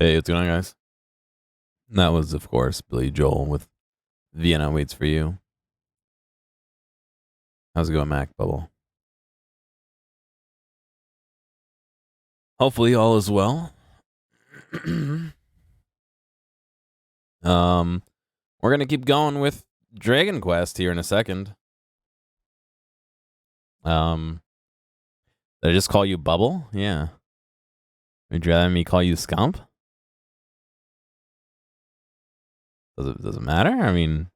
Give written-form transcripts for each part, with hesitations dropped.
Hey, what's going on, guys? That was, of course, Billy Joel with Vienna Waits for You. How's it going, Mac Bubble? Hopefully all is well. We're gonna keep going with Dragon Quest here in a second. Did I just call you Bubble? Yeah. Would you rather me call you Scump? Does it matter? I mean,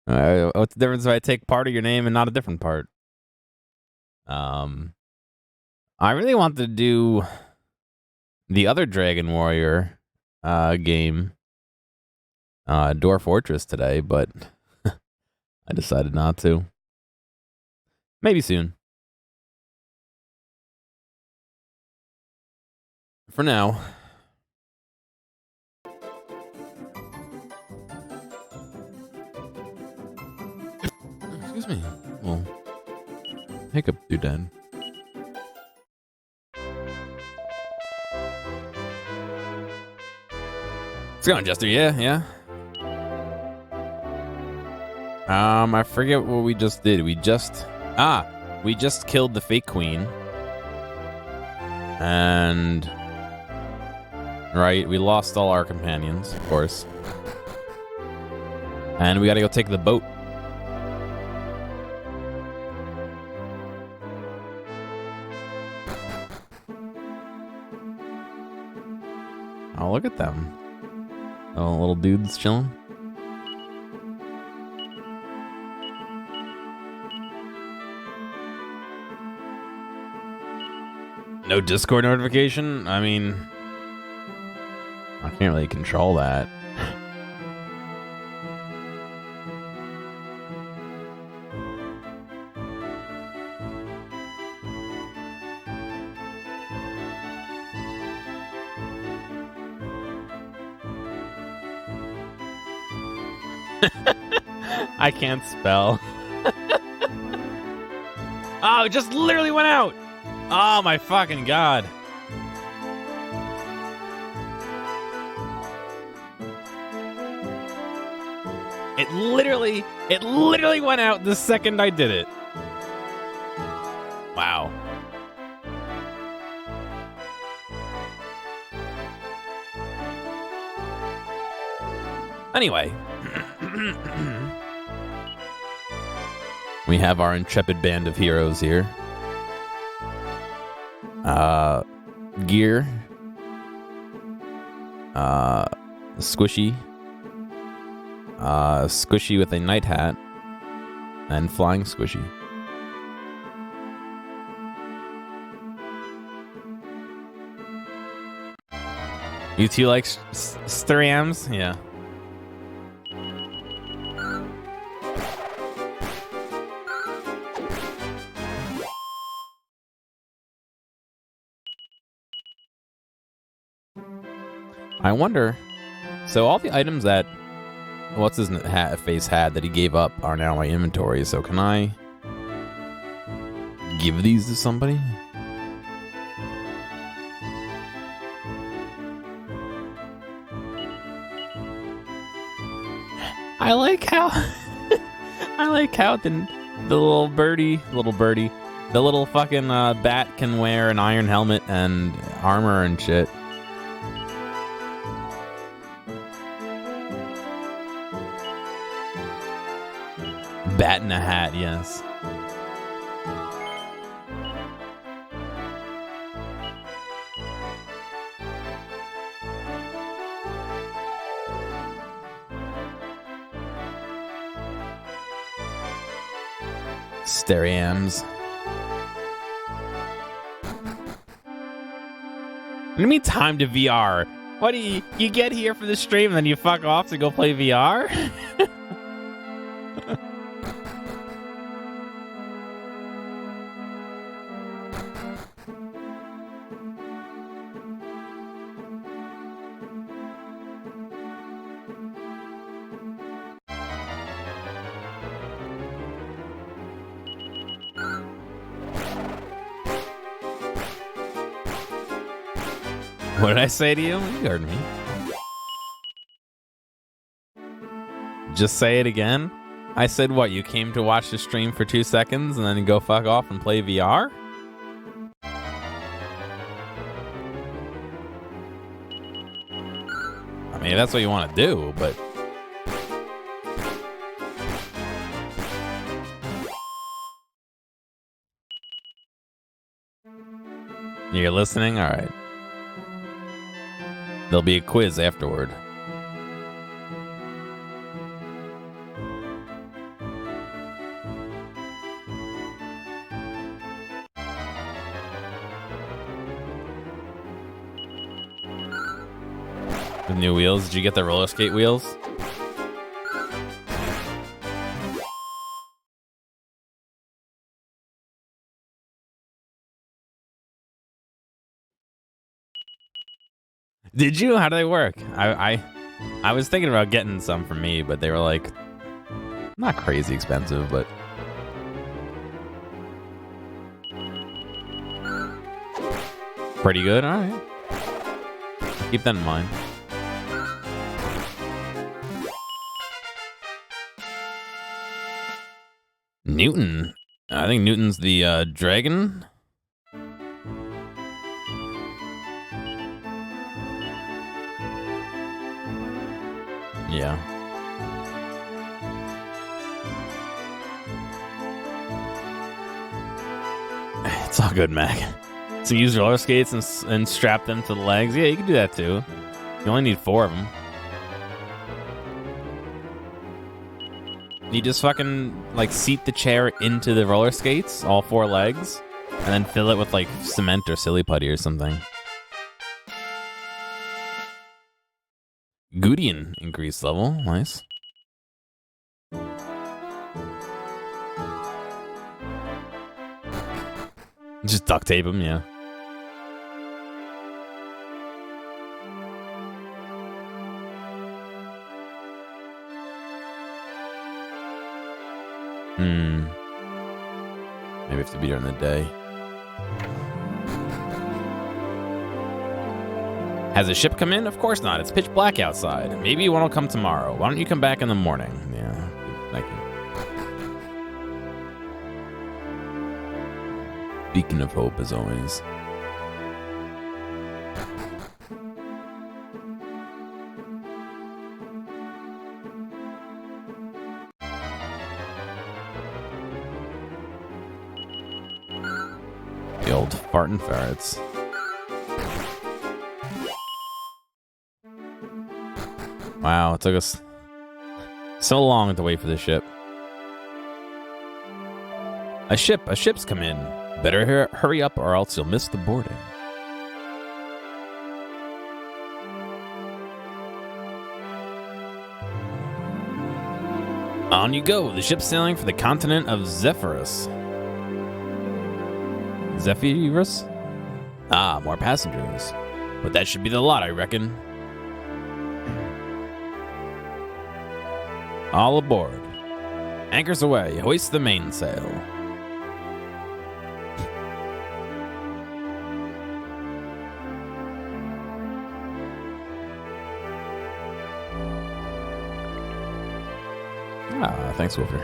what's the difference if I take part of your name and not a different part? I really want to do the other Dragon Warrior game, Dwarf Fortress today, but I decided not to. Maybe soon. For now. Excuse me. Well, hiccup doodad. It's going, Jester. Yeah. I forget what we just did. We just killed the fake queen. And right, we lost all our companions, of course. And we gotta go take the boat. Oh, look at them. Oh, little dudes chilling. No Discord notification? I mean, I can't really control that. I can't spell. Oh, it just literally went out. Oh my fucking god. It literally went out the second I did it. Wow. Anyway. We have our intrepid band of heroes here. Gear. Squishy. Squishy with a night hat. And flying Squishy. You two like Strams? Yeah. I wonder. So all the items that what's his face had that he gave up are now in my inventory. So can I give these to somebody? I like how the little birdie, the little fucking bat can wear an iron helmet and armor and shit. Bat in a hat, yes. Stereams. Give me time to VR. What do you get here for the stream and then you fuck off to go play VR? What did I say to you? You heard me. Just say it again. I said what? You came to watch the stream for 2 seconds and then go fuck off and play VR? I mean, if that's what you want to do, but... You're listening? All right. There'll be a quiz afterward. With new wheels? Did you get the roller skate wheels? Did you? How do they work? I was thinking about getting some for me, but they were like not crazy expensive, but pretty good. All right. Keep that in mind. Newton. I think Newton's the dragon. Yeah. It's all good, Mac. So use roller skates and strap them to the legs. Yeah, you can do that too. You only need 4 of them. You just fucking like seat the chair into the roller skates, all 4 legs, and then fill it with like cement or silly putty or something. Gudian increased level, nice. Just duct tape them, yeah. Maybe have to be during the day. Has a ship come in? Of course not. It's pitch black outside. Maybe one will come tomorrow. Why don't you come back in the morning? Yeah, thank you. Beacon of hope, as always. The old fartin' ferrets. Wow, it took us so long to wait for the ship. A ship's come in. Better hurry up or else you'll miss the boarding. On you go. The ship's sailing for the continent of Zephyrus. Zephyrus? Ah, more passengers. But that should be the lot, I reckon. All aboard. Anchors away. Hoist the mainsail. Ah, thanks, Wolfer.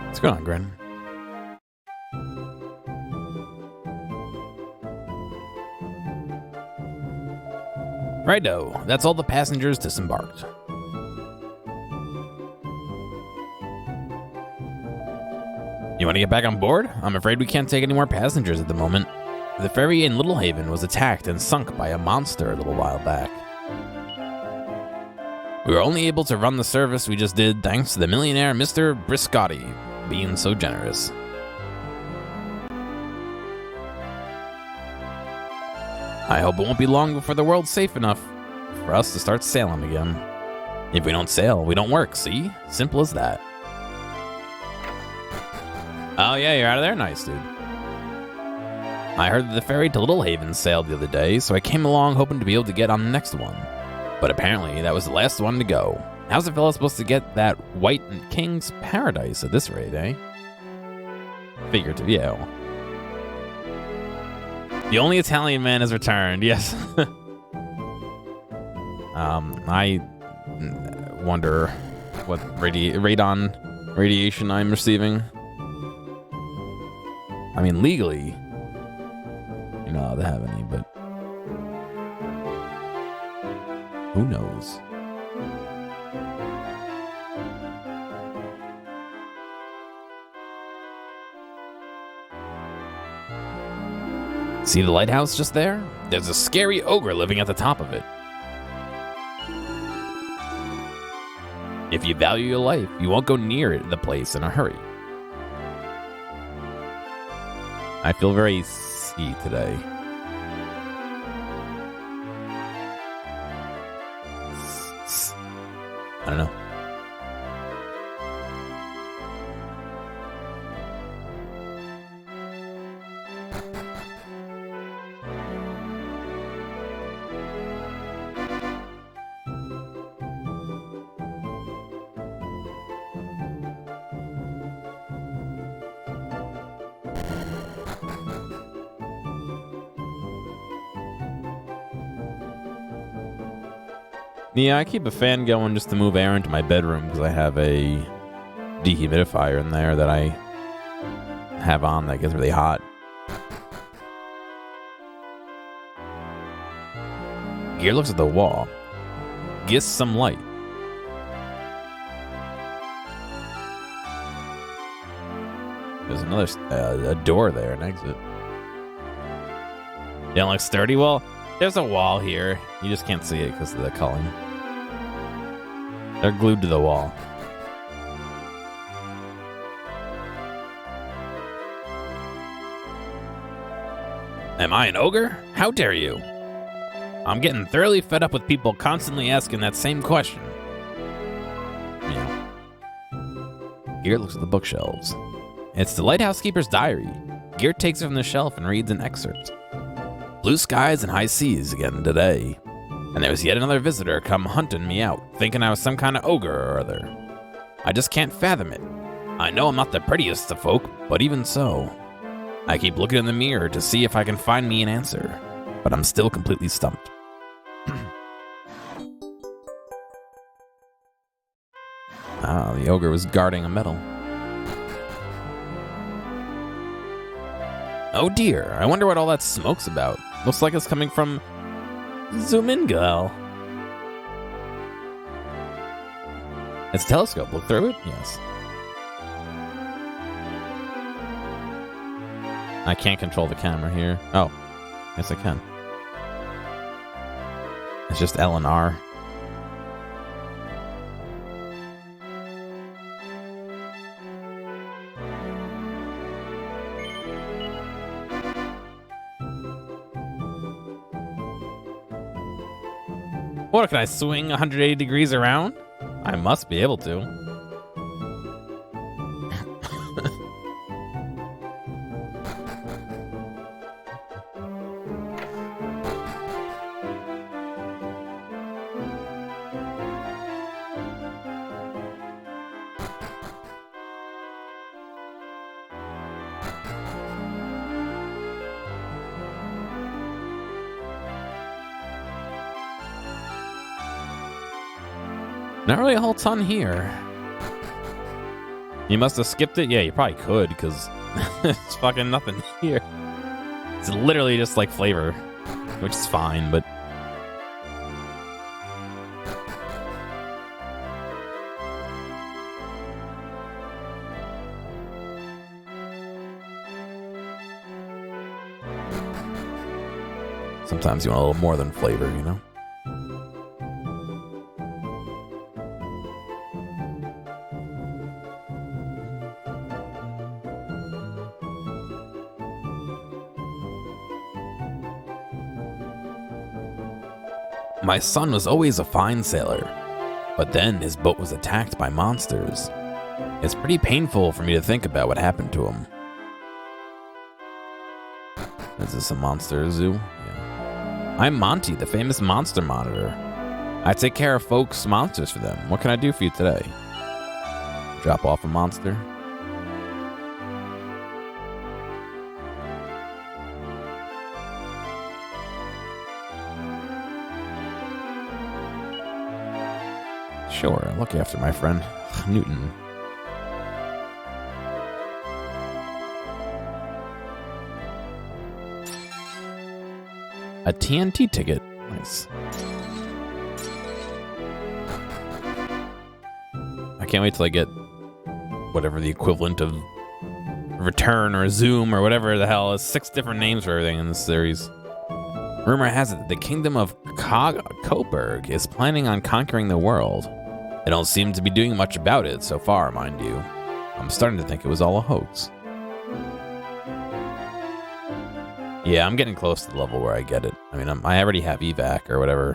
What's going on, Gren? Righto, that's all the passengers disembarked. You want to get back on board? I'm afraid we can't take any more passengers at the moment. The ferry in Little Haven was attacked and sunk by a monster a little while back. We were only able to run the service we just did thanks to the millionaire Mr. Briscotti being so generous. I hope it won't be long before the world's safe enough for us to start sailing again. If we don't sail, we don't work, see? Simple as that. Oh yeah, you're out of there? Nice, dude. I heard that the ferry to Little Haven sailed the other day, so I came along hoping to be able to get on the next one. But apparently, that was the last one to go. How's a fella supposed to get that White King's Paradise at this rate, eh? Figurative, yeah. The only Italian man has returned, yes. I wonder what radon radiation I'm receiving. I mean, legally, you're not allowed to have any, but who knows? See the lighthouse just there? There's a scary ogre living at the top of it. If you value your life, you won't go near the place in a hurry. I feel very sea today. I don't know. Yeah, I keep a fan going just to move air into my bedroom because I have a dehumidifier in there that I have on that gets really hot. Gear looks at the wall. Gets some light. There's another a door there, an exit. You don't look sturdy? Well, there's a wall here. You just can't see it because of the culling. They're glued to the wall. Am I an ogre? How dare you? I'm getting thoroughly fed up with people constantly asking that same question. Yeah. Gear looks at the bookshelves. It's the lighthouse keeper's diary. Gear takes it from the shelf and reads an excerpt. Blue skies and high seas again today. And there was yet another visitor come hunting me out, thinking I was some kind of ogre or other. I just can't fathom it. I know I'm not the prettiest of folk, but even so. I keep looking in the mirror to see if I can find me an answer, but I'm still completely stumped. The ogre was guarding a medal. Oh dear, I wonder what all that smoke's about. Looks like it's coming from Zumingal. It's a telescope. Look through it? Yes. I can't control the camera here. Oh, yes I can. It's just L and R. What, can I swing 180 degrees around? I must be able to. Not really a whole ton here. You must have skipped it? Yeah, you probably could, because there's fucking nothing here. It's literally just like flavor, which is fine, but... Sometimes you want a little more than flavor, you know? My son was always a fine sailor, But then his boat was attacked by monsters. It's pretty painful for me to think about what happened to him. Is this a monster zoo? Yeah. I'm Monty, the famous monster monitor. I take care of folks' monsters for them. What can I do for you today? Drop off a monster? Sure, I'll look after my friend, Newton. A TNT ticket. Nice. I can't wait till I get whatever the equivalent of Return or Zoom or whatever the hell is. 6 different names for everything in this series. Rumor has it that the kingdom of Coburg is planning on conquering the world. They don't seem to be doing much about it so far, mind you. I'm starting to think it was all a hoax. Yeah, I'm getting close to the level where I get it. I mean, I already have evac or whatever.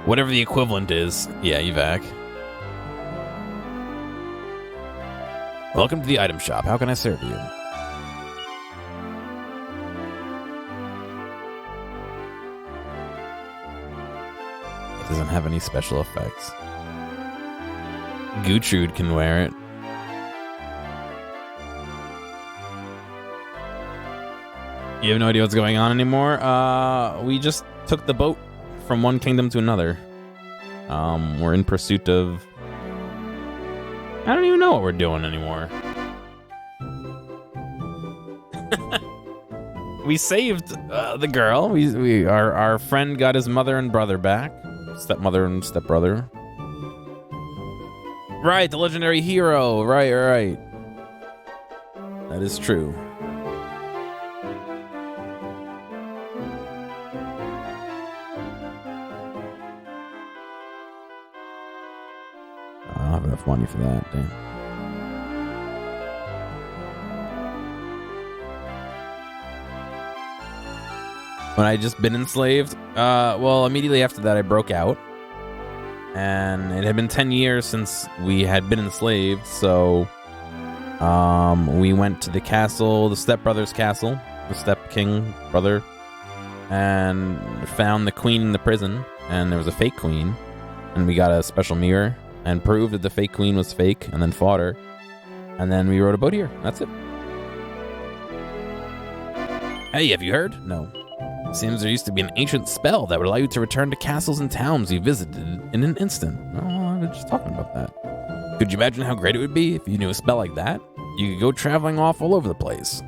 Whatever the equivalent is. Yeah, evac. Welcome to the item shop. How can I serve you? It doesn't have any special effects. Gertrude can wear it. You have no idea what's going on anymore? We just took the boat from one kingdom to another. We're in pursuit of... I don't even know what we're doing anymore. We saved the girl. Our friend got his mother and brother back. Stepmother and stepbrother. Right, the legendary hero. Right. That is true. I don't have enough money for that, damn. When I just been enslaved, well, immediately after that I broke out. And it had been 10 years since we had been enslaved, so we went to the castle, the stepbrother's castle, the step king brother, and found the queen in the prison, and there was a fake queen, and we got a special mirror and proved that the fake queen was fake, and then fought her, and then we rode a boat here. That's it. Hey, have you heard? No. Seems there used to be an ancient spell that would allow you to return to castles and towns you visited in an instant. Oh, I was just talking about that. Could you imagine how great it would be if you knew a spell like that? You could go traveling off all over the place.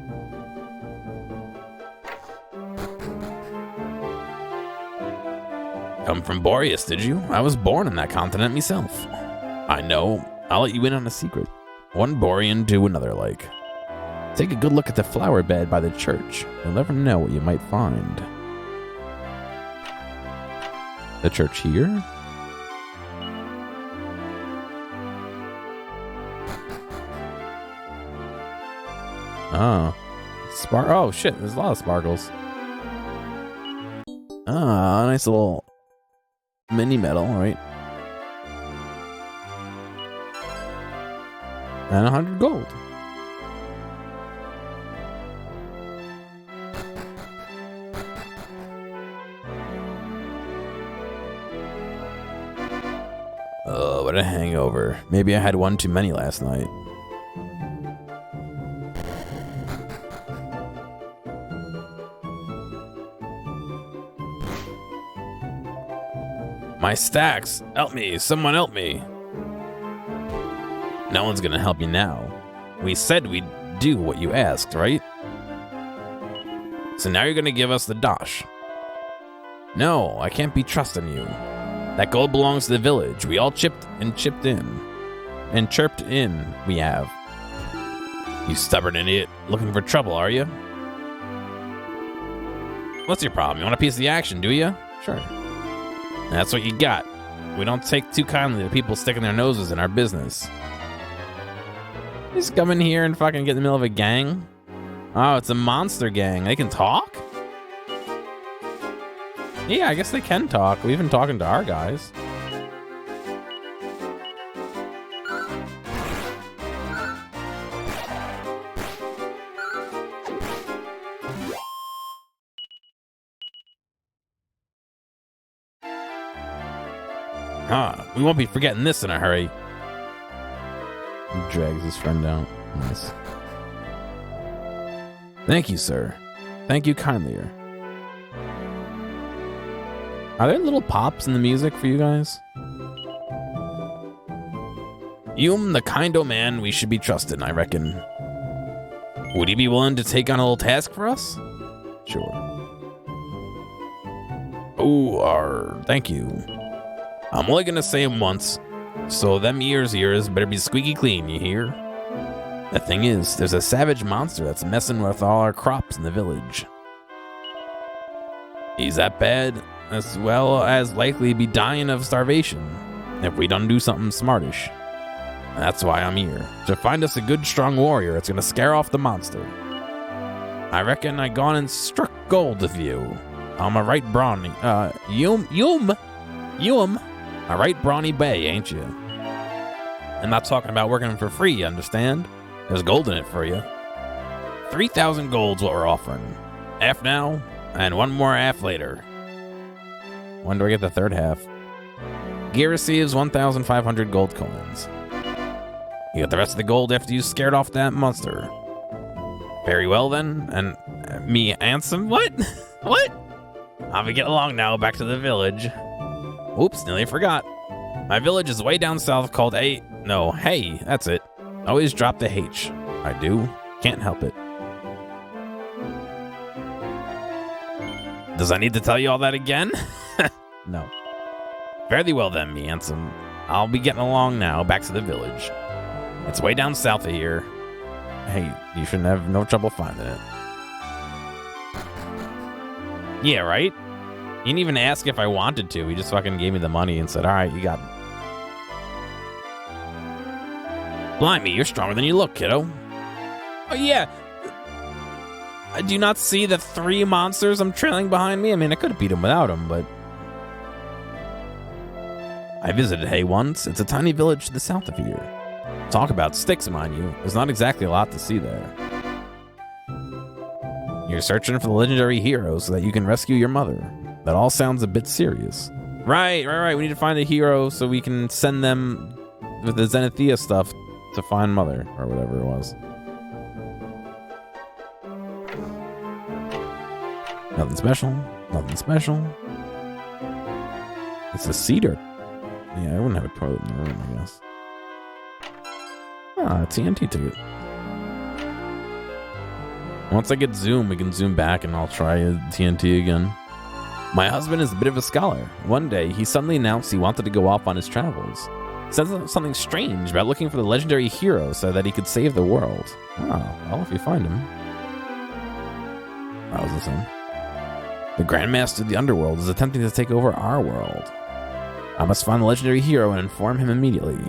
Come from Boreas, did you? I was born on that continent myself. I know. I'll let you in on a secret. One Borean to another like. Take a good look at the flower bed by the church. You'll never know what you might find. The church here? Oh. Oh, shit. There's a lot of sparkles. Ah, nice little mini medal, right? And 100 gold. Oh, what a hangover. Maybe I had one too many last night. My stacks! Help me! Someone help me! No one's gonna help you now. We said we'd do what you asked, right? So now you're gonna give us the dosh. No, I can't be trusting you. That gold belongs to the village. We all chipped in. And chirped in, we have. You stubborn idiot. Looking for trouble, are you? What's your problem? You want a piece of the action, do you? Sure. That's what you got. We don't take too kindly to people sticking their noses in our business. Just come in here and fucking get in the middle of a gang? Oh, it's a monster gang. They can talk? Yeah, I guess they can talk. We've been talking to our guys. Aha, we won't be forgetting this in a hurry. He drags his friend out. Nice. Thank you, sir. Thank you kindlier. Are there little pops in the music for you guys? The kind o' man we should be trusting, I reckon. Would you be willing to take on a little task for us? Sure. Thank you. I'm only gonna say him once, so them ears better be squeaky clean, you hear? The thing is, there's a savage monster that's messing with all our crops in the village. He's that bad, as well as likely be dying of starvation if we don't do something smartish. That's why I'm here, to find us a good strong warrior that's gonna scare off the monster. I reckon I gone and struck gold with you. I'm a right brawny, a right brawny bay, ain't you? I'm not talking about working for free, you understand? There's gold in it for you. 3,000 gold's what we're offering. Half now, and one more half later. When do I get the third half? Gear receives 1,500 gold coins. You get the rest of the gold after you scared off that monster. Very well then, and Hmantheawsome, what? What? I'll be getting along now, back to the village. Oops, nearly forgot. My village is way down south called hey, that's it. Always drop the H. I do, can't help it. Does I need to tell you all that again? No. Fairly well then, Hmantheawsome. I'll be getting along now, back to the village. It's way down south of here. Hey, you shouldn't have no trouble finding it. Yeah, right? He didn't even ask if I wanted to. He just fucking gave me the money and said, all right, you got it. Blimey, you're stronger than you look, kiddo. Oh, yeah. Do you not see the 3 monsters I'm trailing behind me? I mean, I could have beat them without them, but... I visited Hay once. It's a tiny village to the south of here. Talk about sticks, mind you. There's not exactly a lot to see there. You're searching for the legendary hero so that you can rescue your mother. That all sounds a bit serious. Right. We need to find a hero so we can send them with the Hmantheawsome stuff to find mother, or whatever it was. Nothing special. It's a cedar. Yeah, I wouldn't have a toilet in the room, I guess. Ah, TNT ticket. Once I get Zoom, we can zoom back and I'll try a TNT again. My husband is a bit of a scholar. One day, he suddenly announced he wanted to go off on his travels. He said something strange about looking for the legendary hero so that he could save the world. Oh, well, if you find him. That was the same. The Grandmaster of the Underworld is attempting to take over our world. I must find the legendary hero and inform him immediately.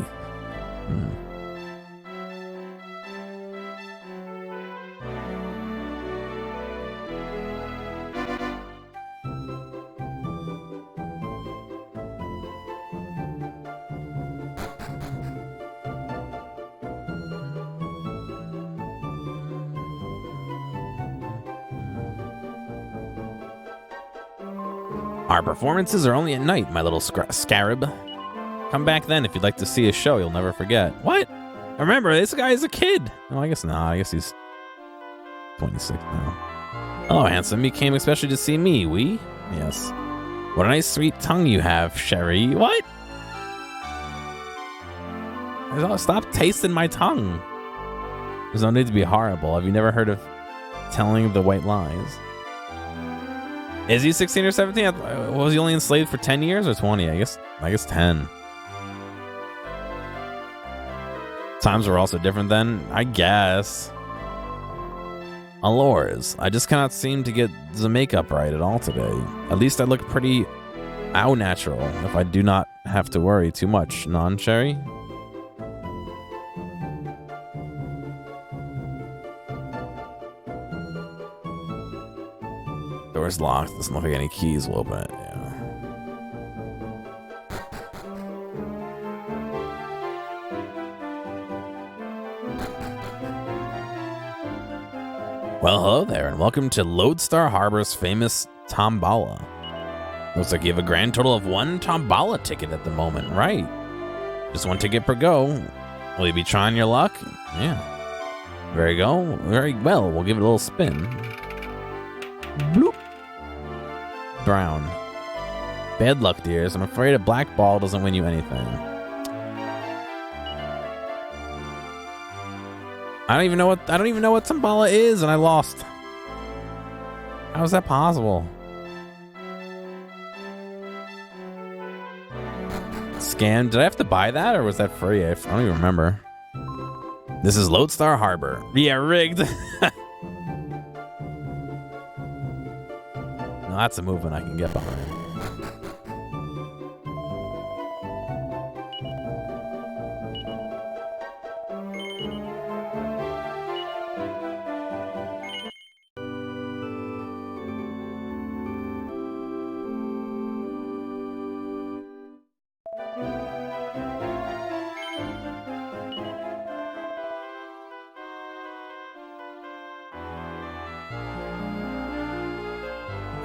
Our performances are only at night, my little scarab. Come back then if you'd like to see a show you'll never forget. What? Remember, this guy is a kid. Oh, I guess not. I guess he's 26 now. Hello, handsome. You came especially to see me, we? Yes. What a nice sweet tongue you have, Sherry. What? Stop tasting my tongue. There's no need to be horrible. Have you never heard of telling the white lies? Is he 16 or 17? Was he only enslaved for 10 years or 20? I guess 10. Times were also different then, I guess. Allures. I just cannot seem to get the makeup right at all today. At least I look pretty au natural if I do not have to worry too much, non-Sherry? Door's locked. Doesn't look like any keys will open it. Yeah. Well, hello there, and welcome to Lodestar Harbor's famous Tombala. Looks like you have a grand total of 1 Tombala ticket at the moment. Right. Just 1 ticket per go. Will you be trying your luck? Yeah. Very go. Very well. We'll give it a little spin. Bloop. Brown. Bad luck, dears. I'm afraid a black ball doesn't win you anything. I don't even know what Tombala is, and I lost. How is that possible? Scam. Did I have to buy that, or was that free? I don't even remember. This is Lodestar Harbor. Yeah, rigged. No, that's a movement I can get behind.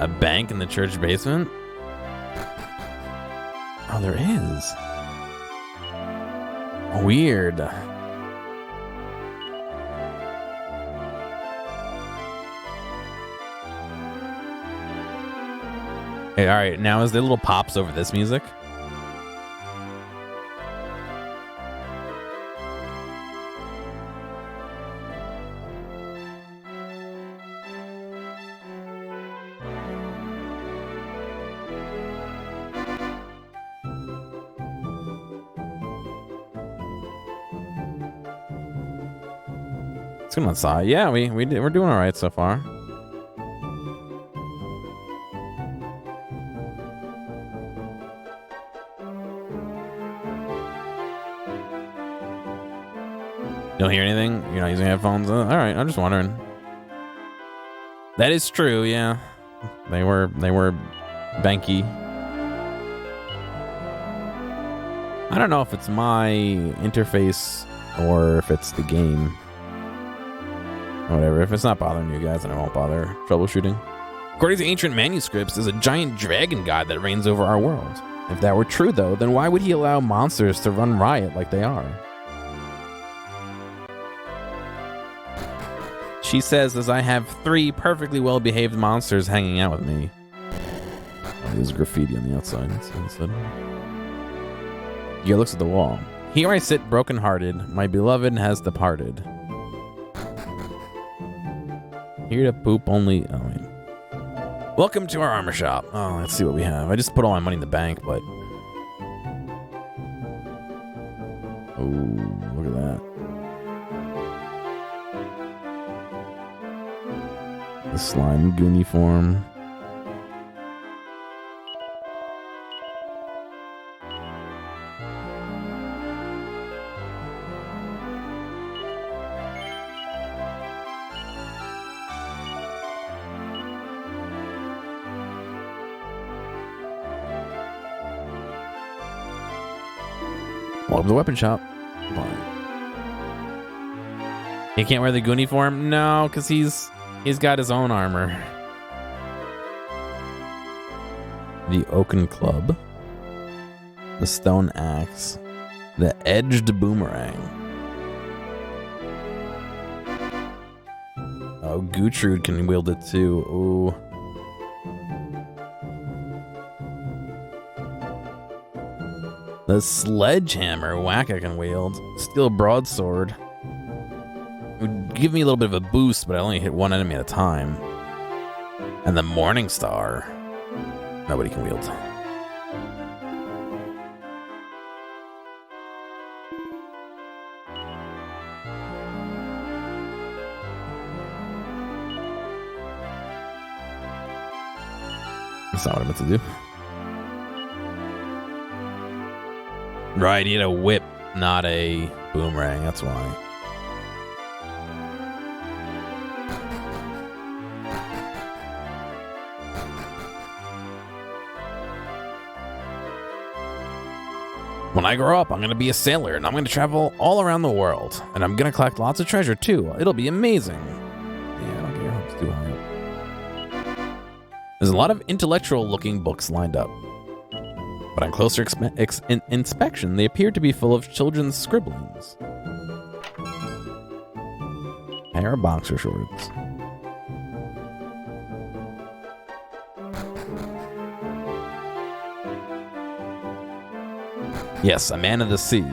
A bank in the church basement? Oh, there is. Weird. Hey, all right, now is there little pops over this music? Let's come outside. Yeah, we're doing all right so far. You don't hear anything? You're not using headphones? All right, I'm just wondering. That is true, yeah. They were banky. I don't know if it's my interface or if it's the game. Whatever. If it's not bothering you guys, then I won't bother troubleshooting. According to ancient manuscripts, there's a giant dragon god that reigns over our world. If that were true, though, then why would he allow monsters to run riot like they are? She says, as I have 3 perfectly well-behaved monsters hanging out with me. Oh, there's graffiti on the outside. Gear looks at the wall. Here I sit broken-hearted. My beloved has departed. Here to poop only. Oh, wait. Welcome to our armor shop. Oh, let's see what we have. I just put all my money in the bank, but. Oh, look at that. The slime goonie form. Welcome to the weapon shop. He can't wear the goonie form? No, because he's got his own armor. The oaken club. The stone axe. The edged boomerang. Oh, Gutrud can wield it too. Ooh. The sledgehammer Wacka can wield. Steel broadsword. It would give me a little bit of a boost, but I only hit one enemy at a time. And the Morning Star. Nobody can wield. That's not what I meant to do. Right, he had a whip, not a boomerang, that's why. When I grow up, I'm going to be a sailor, and I'm going to travel all around the world. And I'm going to collect lots of treasure, too. It'll be amazing. Yeah, I don't get your hopes too high. There's a lot of intellectual-looking books lined up. But on closer inspection, they appear to be full of children's scribblings. Pair of boxer shorts. Yes, a man of the sea.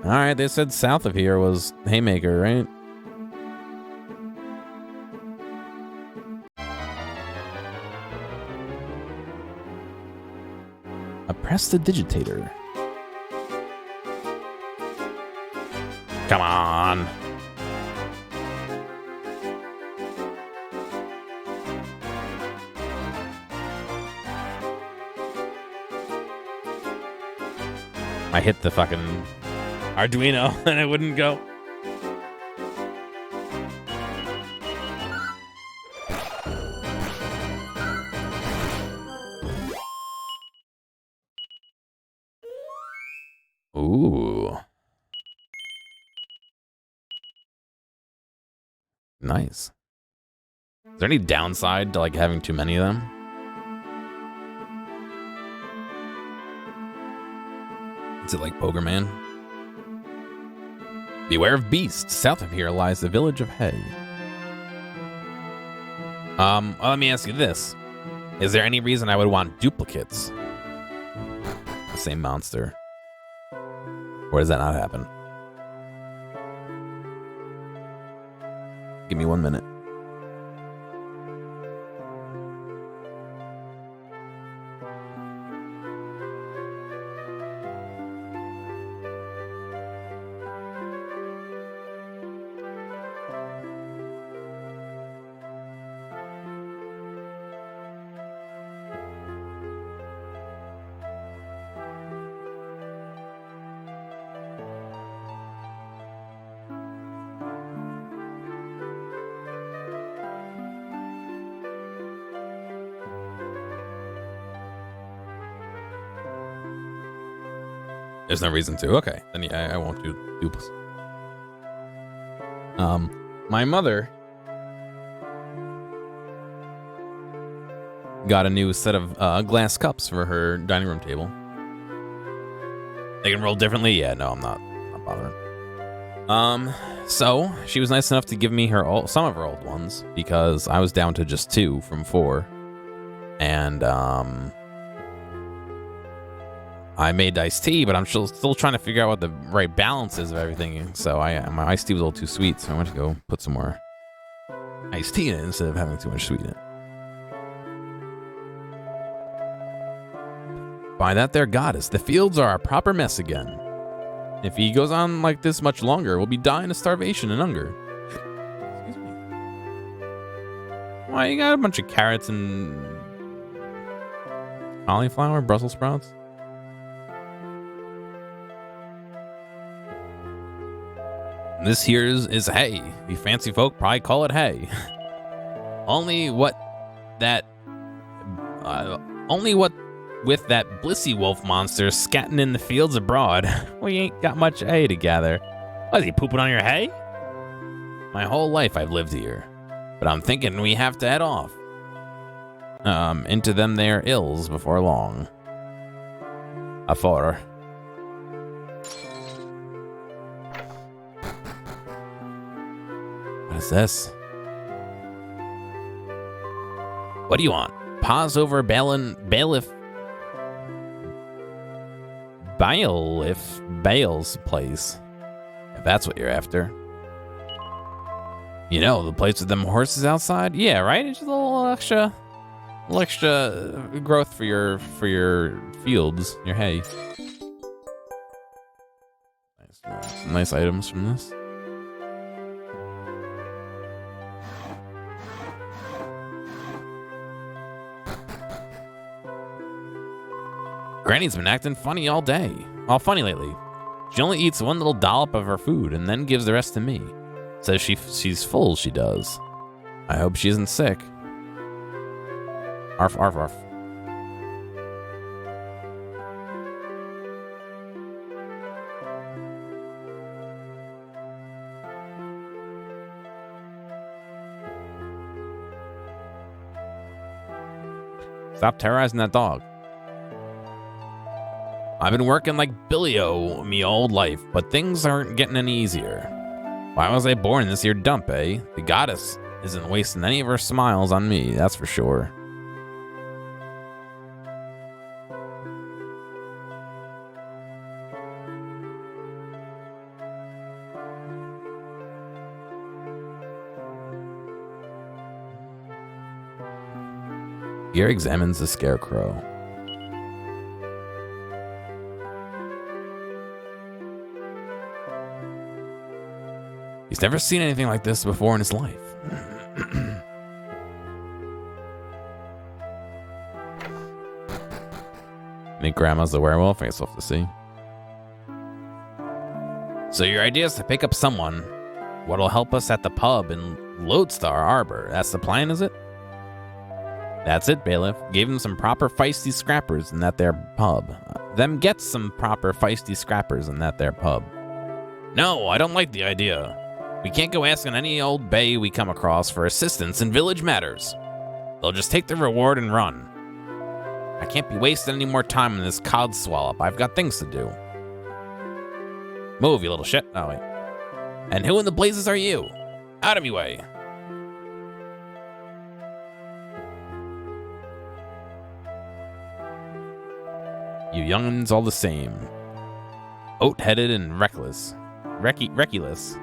Alright, they said south of here was Haymaker, right? A prestidigitator. Come on. I hit the fucking Arduino and it wouldn't go. Ooh. Nice. Is there any downside to like having too many of them? Is it like Pokerman? Beware of beasts. South of here lies the village of Hay. Let me ask you this. Is there any reason I would want duplicates? The same monster. Or does that not happen? Give me 1 minute. There's no reason to. Okay, then yeah, I won't do duples. My mother got a new set of glass cups for her dining room table. They can roll differently? Yeah, no, I'm not bothering. So she was nice enough to give me some of her old ones because I was down to just 2 from 4, and I made iced tea, but I'm still trying to figure out what the right balance is of everything. So my iced tea was a little too sweet, so I went to go put some more iced tea in it instead of having too much sweet in it. By that there goddess, the fields are a proper mess again. If he goes on like this much longer, we'll be dying of starvation and hunger. Excuse me. Why, you got a bunch of carrots and cauliflower, Brussels sprouts? This here is hay. You fancy folk probably call it hay. Only what with that blissy wolf monster scatting in the fields abroad, we ain't got much hay to gather. Was he pooping on your hay? My whole life I've lived here, but I'm thinking we have to head off. Into them there ills before long. Afore. What is this? What do you want? Pause over Bailiff Bale's place. If that's what you're after. You know, the place with them horses outside? Yeah, right? It's just a little extra growth for your fields, your hay. Nice items from this. Granny's been acting funny all day. All funny lately. She only eats one little dollop of her food and then gives the rest to me. Says she's full, she does. I hope she isn't sick. Arf, arf, arf. Stop terrorizing that dog. I've been working like Billy-O me old life, but things aren't getting any easier. Why was I born in this here dump, eh? The goddess isn't wasting any of her smiles on me, that's for sure. Gear examines the scarecrow. He's never seen anything like this before in his life. Think Grandma's the werewolf? I guess we'll have to see. So your idea is to pick up someone what'll help us at the pub in Lodestar Arbor. That's the plan, is it? That's it, Bailiff. Gave him some proper feisty scrappers in that there pub. Them get some proper feisty scrappers in that there pub. No, I don't like the idea. We can't go asking any old bay we come across for assistance in village matters. They'll just take the reward and run. I can't be wasting any more time on this cod swallop. I've got things to do. Move, you little shit. Oh, wait. And who in the blazes are you? Out of me way. You young'uns all the same. Oat-headed and reckless. Reckless.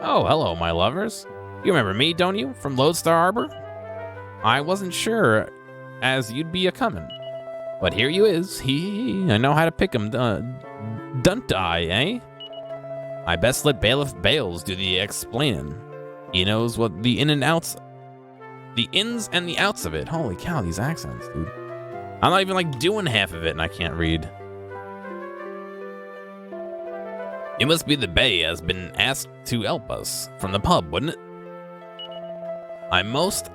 Oh, hello, my lovers. You remember me, don't you, from Lodestar Arbor? I wasn't sure as you'd be a-comin'. But here you is. I know how to pick 'em, don't I, eh? I best let Bailiff Bales do the explainin'. He knows what the ins and the outs of it. Holy cow, these accents, dude. I'm not even, like, doing half of it and I can't read. You must be the bay has been asked to help us from the pub, wouldn't it? I'm most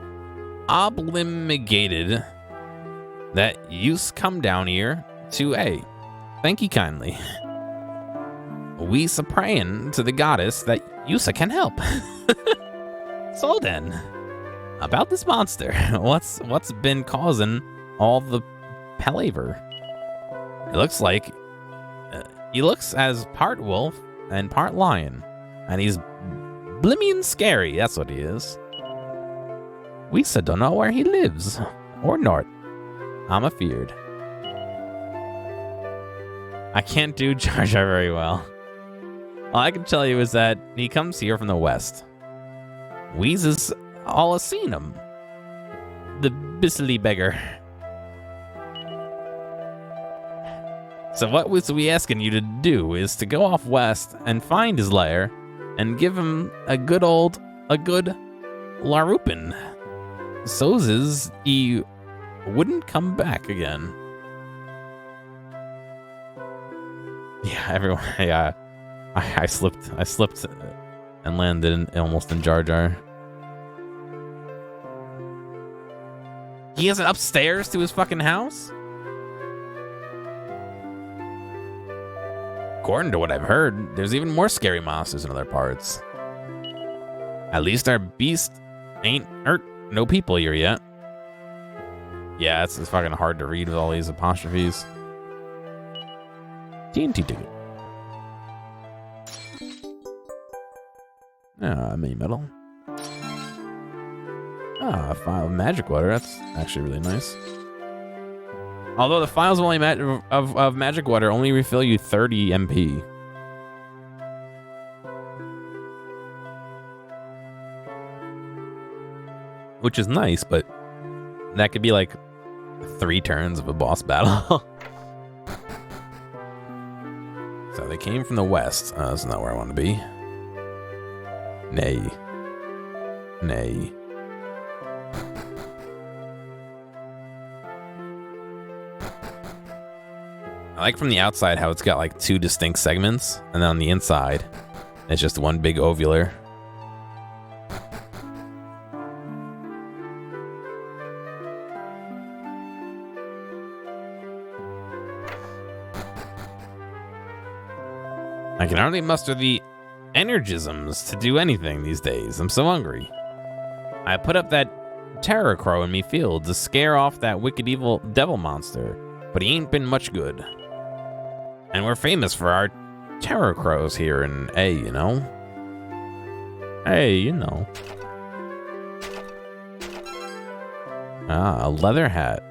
obligated that you's come down here to A. Thank you kindly. We's a-prayin' to the goddess that yousa can help. So then, about this monster, what's been causing all the palaver? It looks like he looks as part wolf and part lion, and he's blimmin' scary. That's what he is. We don't know where he lives or not. I'm afeared. I can't do Jar Jar very well. All I can tell you is that he comes here from the west. We's is all a seen him. The Bissily beggar. So what was we asking you to do is to go off west and find his lair and give him a good larupin. So's is he wouldn't come back again. Yeah, everyone. Yeah, I slipped and landed almost in Jar Jar. He has an upstairs to his fucking house? According to what I've heard, there's even more scary monsters in other parts. At least our beast ain't hurt no people here yet. Yeah, it's fucking hard to read with all these apostrophes. TNT ticket. Mini metal. A file of magic water. That's actually really nice. Although the files of magic water only refill you 30 MP. Which is nice, but that could be like 3 turns of a boss battle. So they came from the west. That's not where I want to be. Nay. I like from the outside how it's got like 2 distinct segments, and then on the inside, it's just one big ovular. I can hardly muster the energisms to do anything these days. I'm so hungry. I put up that terror crow in me field to scare off that wicked evil devil monster, but he ain't been much good. And we're famous for our terror crows here in A, you know? Hey, you know. Ah, a leather hat.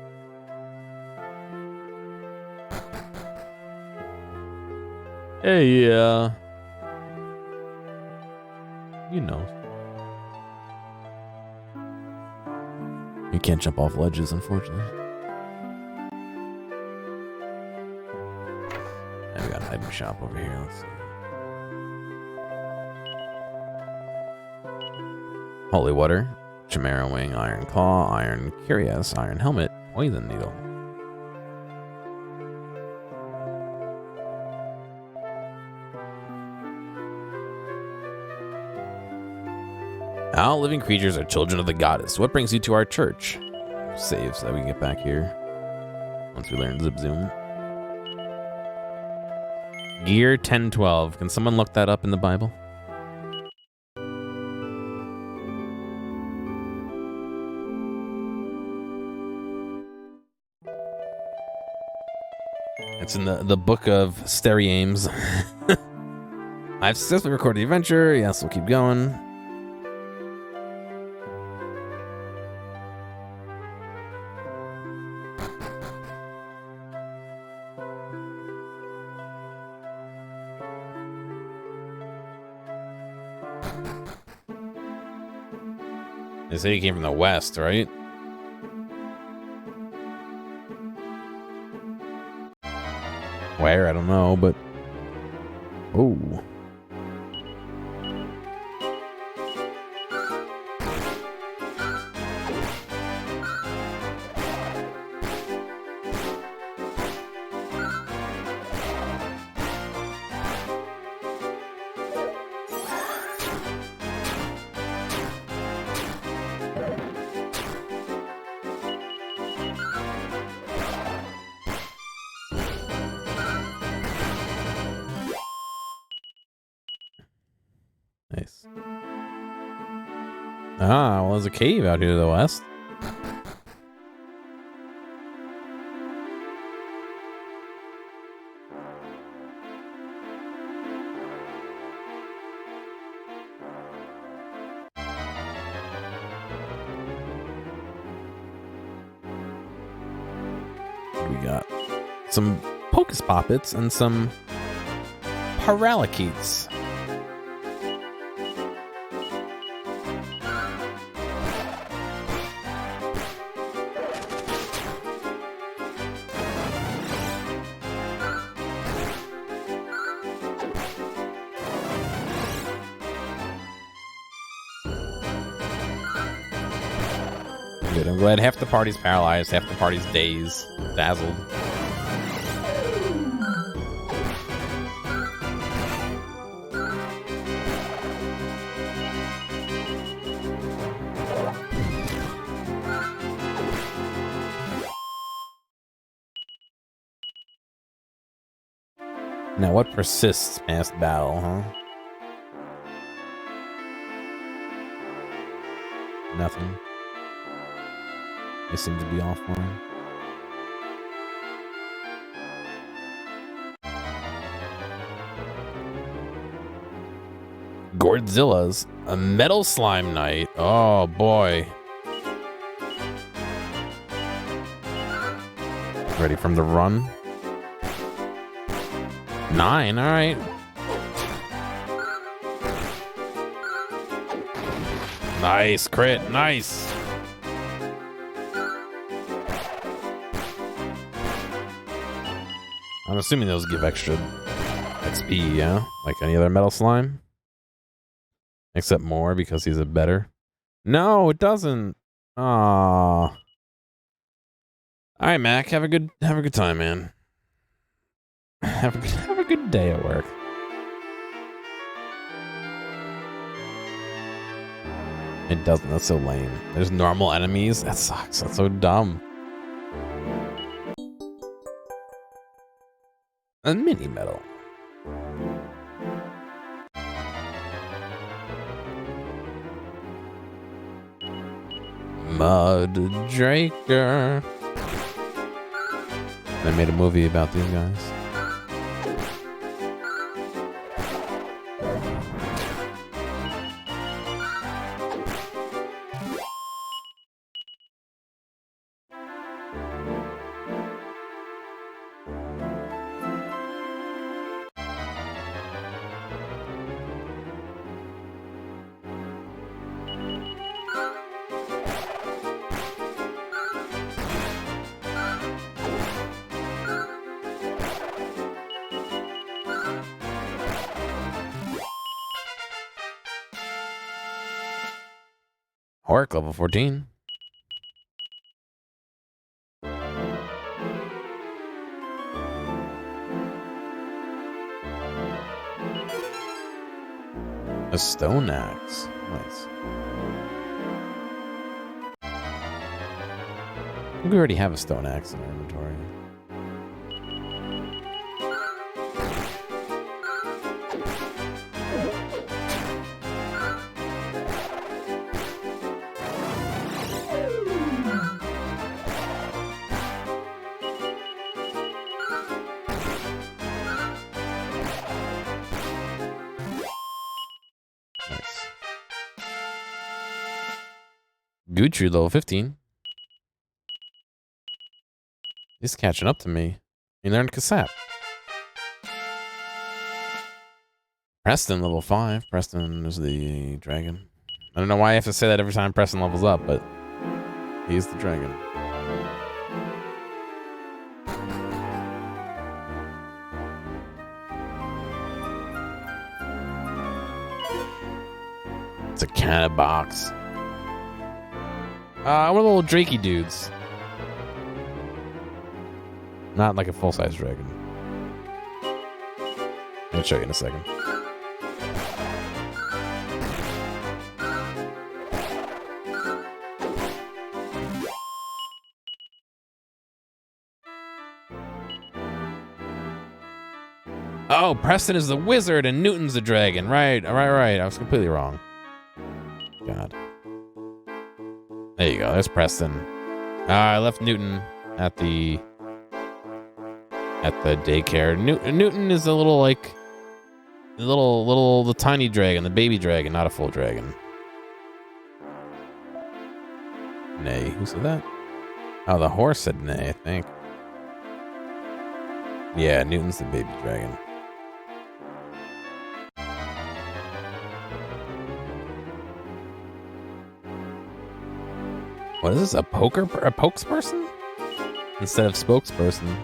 Hey, you know. You can't jump off ledges, unfortunately. And we got an item shop over here. Let's see. Holy water, chimera wing, iron claw, iron cuirass, iron helmet, poison needle. All living creatures are children of the goddess. What brings you to our church? Save so that we can get back here once we learn Zip Zoom. Gear 1012. Can someone look that up in the Bible? It's in the book of Stereames. I've successfully recorded the adventure. Yes, we'll keep going. They say he came from the west, right? Where? I don't know, but... Oh. Nice. Ah, well, there's a cave out here to the west. We got some Pocus Poppets and some Parakeets. Good. I'm glad half the party's paralyzed, half the party's dazed, dazzled. Now, what persists past battle, huh? Nothing. They seem to be offline. Gourdzilla's a metal slime knight. Oh boy. Ready from the run? 9, all right. Nice crit, nice. I'm assuming those give extra XP, yeah? Like any other metal slime? Except more because he's a better. No, it doesn't. Aww. Alright, Mac, have a good time, man. Have a good day at work. It doesn't, that's so lame. There's normal enemies? That sucks, that's so dumb. A mini medal. Mud Draker. They made a movie about these guys. Hork level 14. A stone axe. Nice. I think we already have a stone axe in our inventory. Gucci level 15. He's catching up to me. He learned Cassette. Preston level 5. Preston is the dragon. I don't know why I have to say that every time Preston levels up, but he's the dragon. It's a cannon box. We're little drakey dudes. Not like a full-size dragon. I'll show you in a second. Oh, Preston is the wizard and Newton's the dragon. Right. I was completely wrong. God. There you go. There's Preston. I left Newton at the daycare. Newton is a little like the tiny dragon, the baby dragon, not a full dragon. Nay, who said that? Oh, the horse said nay, I think. Yeah, Newton's the baby dragon. What is this? A pokesperson? Instead of spokesperson.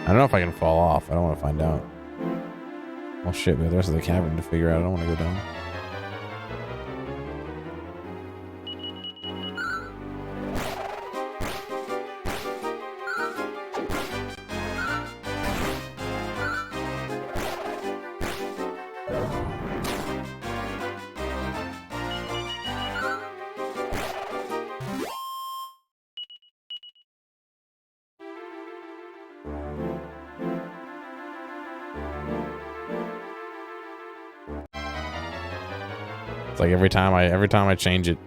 I don't know if I can fall off. I don't want to find out. Well, shit, we have the rest of the cavern to figure out. I don't want to go down. It's like every time I change it.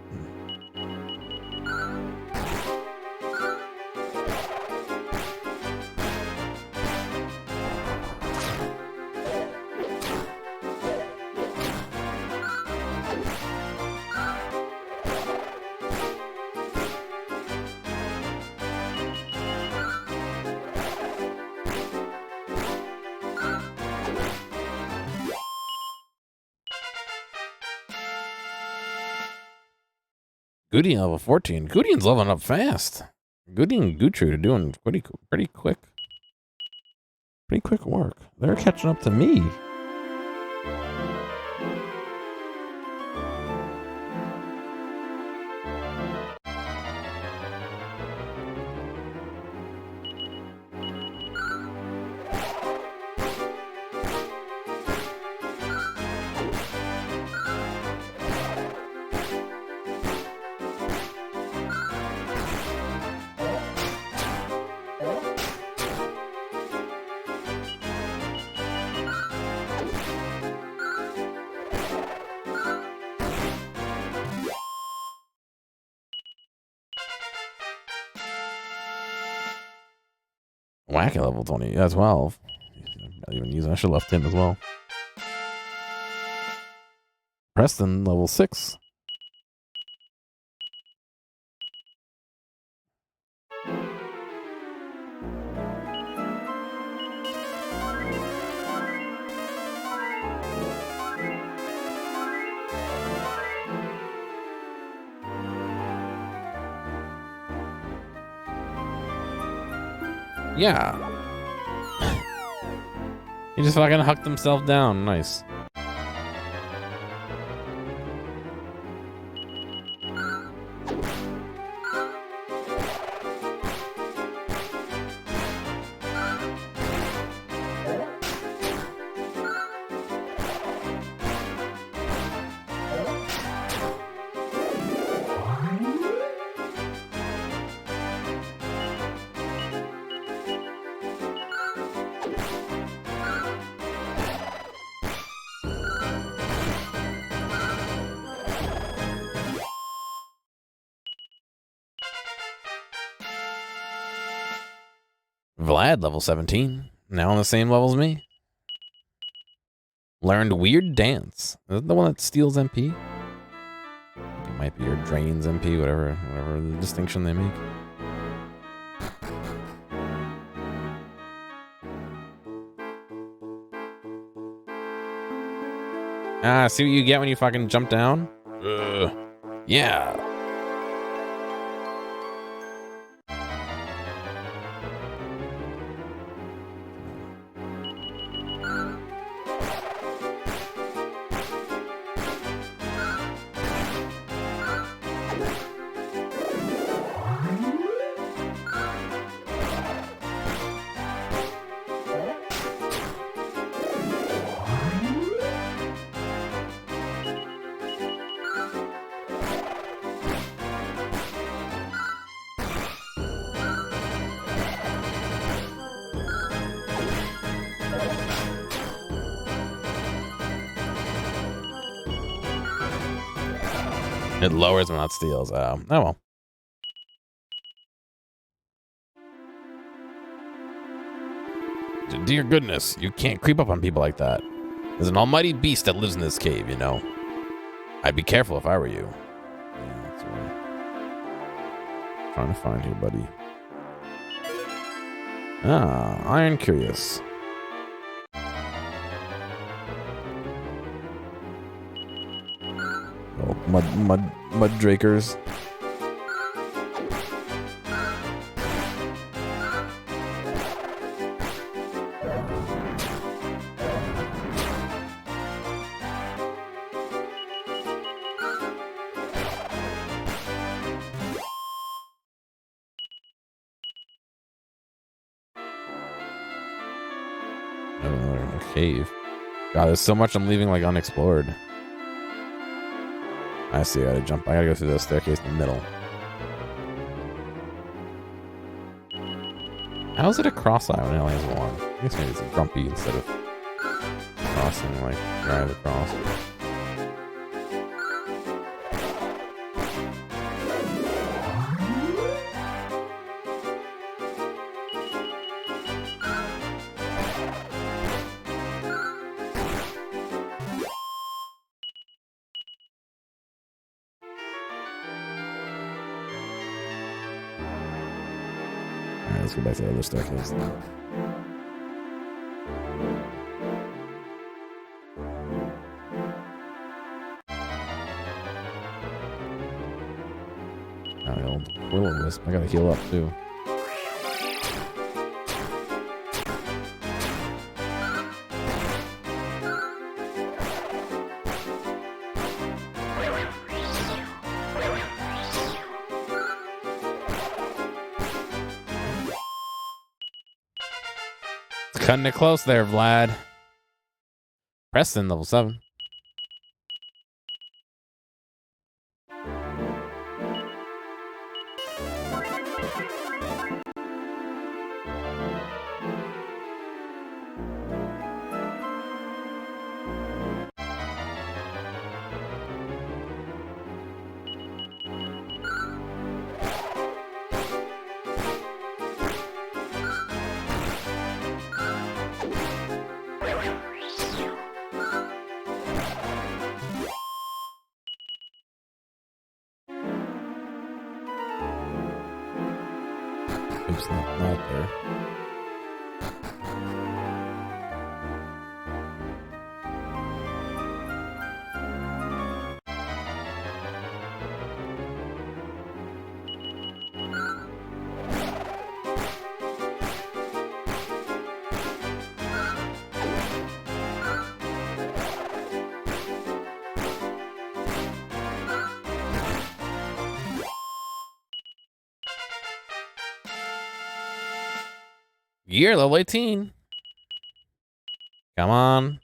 Goody level 14. Goodian's leveling up fast. Goody and Gutrud are doing pretty quick. Pretty quick work. They're catching up to me. Whack at level 20. Yeah, 12. Not even using. I should have left him as well. Preston, level 6. Yeah. He just fucking hucked himself down. Nice. Vlad, level 17. Now on the same level as me. Learned Weird Dance. Is that the one that steals MP? It might be, or drains MP, whatever the distinction they make. Ah, see what you get when you fucking jump down? Yeah. It lowers when it steals. Oh well. Dear goodness, you can't creep up on people like that. There's an almighty beast that lives in this cave, you know. I'd be careful if I were you. Yeah, that's what I'm trying to find here, buddy. Ah, Iron Curious. Oh, mud drakers. Another cave. God, there's so much I'm leaving like unexplored. I see, I gotta jump. I gotta go through the staircase in the middle. How is it a cross eye when it only has one? I guess maybe it's a grumpy instead of crossing like your eyes across. Let's go back to the other staircase. child. Will-o-wisp. I gotta heal up too. Cutting it close there, Vlad. Preston, level 7. Oops, not there. Gear level 18. Come on.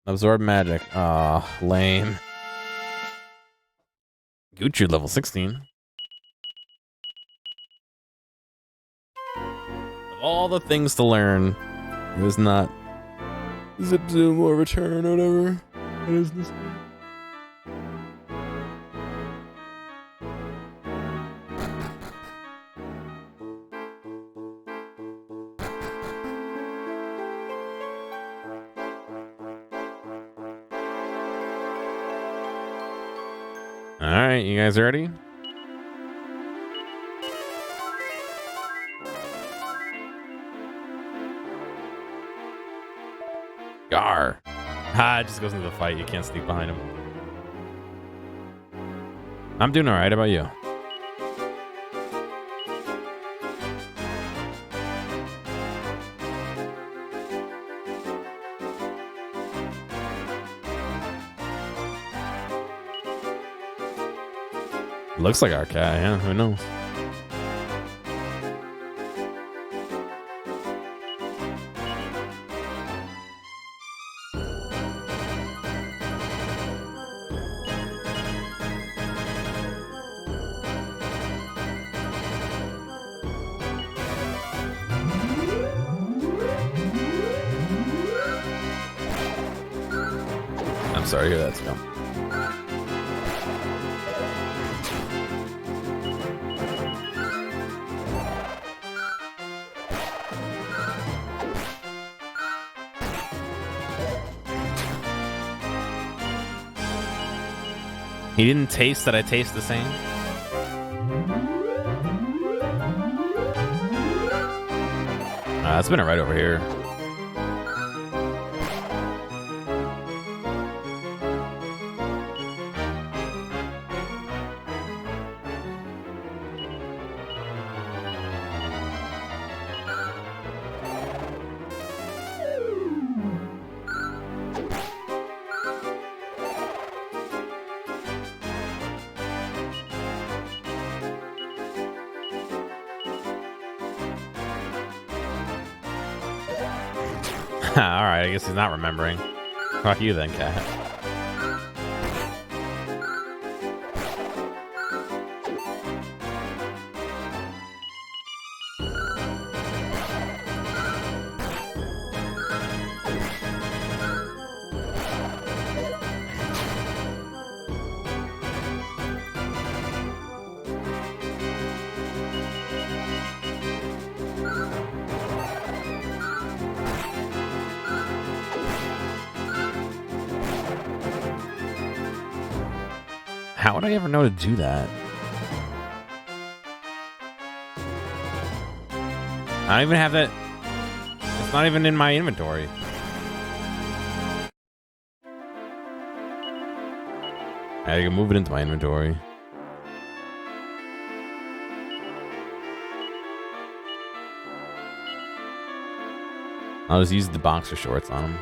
Absorb magic. Aw, lame. Gucci level 16. Of all the things to learn, it was not Zip Zoom or Return or whatever. What is this? Alright, you guys ready? Gar. Ah, it just goes into the fight. You can't sneak behind him. I'm doing alright. How about you? Looks like our cat, yeah, who knows? I'm sorry to hear that, Scum. He didn't taste that I taste the same. It's been right over here. Alright, I guess he's not remembering. Fuck you then, cat. How would I ever know to do that? I don't even have that. It's not even in my inventory. I can move it into my inventory. I'll just use the boxer shorts on him.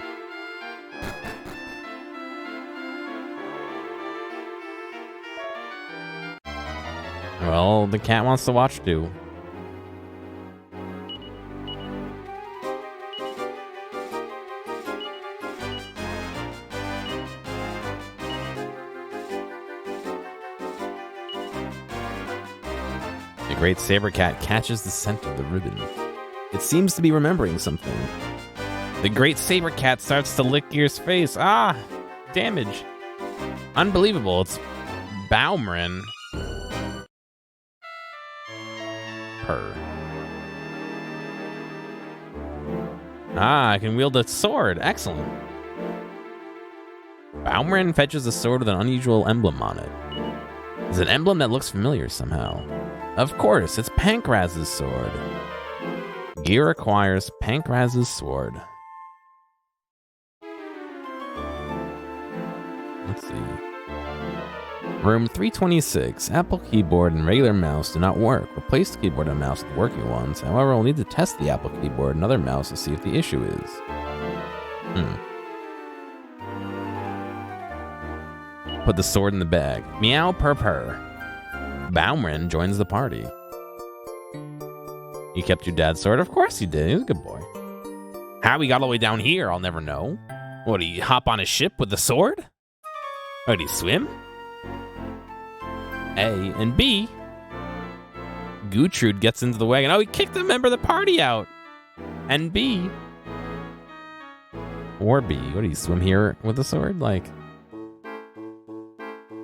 Well, the cat wants to watch too. The great saber cat catches the scent of the ribbon. It seems to be remembering something. The great saber cat starts to lick Gear's face. Ah, damage. Unbelievable. It's Baumrin. Purr. Ah, I can wield a sword. Excellent. Baumrin fetches a sword with an unusual emblem on it. It's an emblem that looks familiar somehow. Of course, it's Pankraz's sword. Gear acquires Pankraz's sword. Let's see. Room 326. Apple keyboard and regular mouse do not work. Replace the keyboard and mouse with working ones. However, we'll need to test the Apple keyboard and other mouse to see if the issue is. Put the sword in the bag. Meow purr purr. Baumrin joins the party. You kept your dad's sword? Of course he did. He was a good boy. How he got all the way down here, I'll never know. What, did he hop on a ship with the sword? Or did he swim? A and B. Gutrude gets into the wagon. Oh, he kicked a member of the party out. And B. Or B. What, did he swim here with a sword? Like.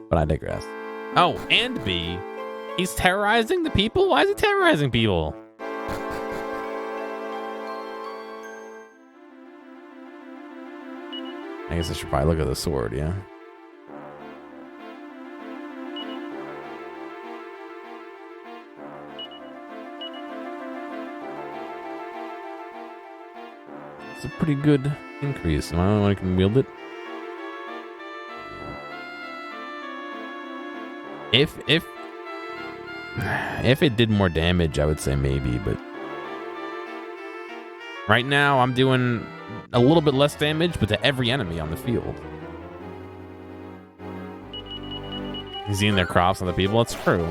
But I digress. Oh, and B. He's terrorizing the people? Why is he terrorizing people? I guess I should probably look at the sword, yeah. It's a pretty good increase. Am I the only one who can wield it? If it did more damage, I would say maybe, but right now I'm doing a little bit less damage, but to every enemy on the field. He's eating their crops on the people. It's true.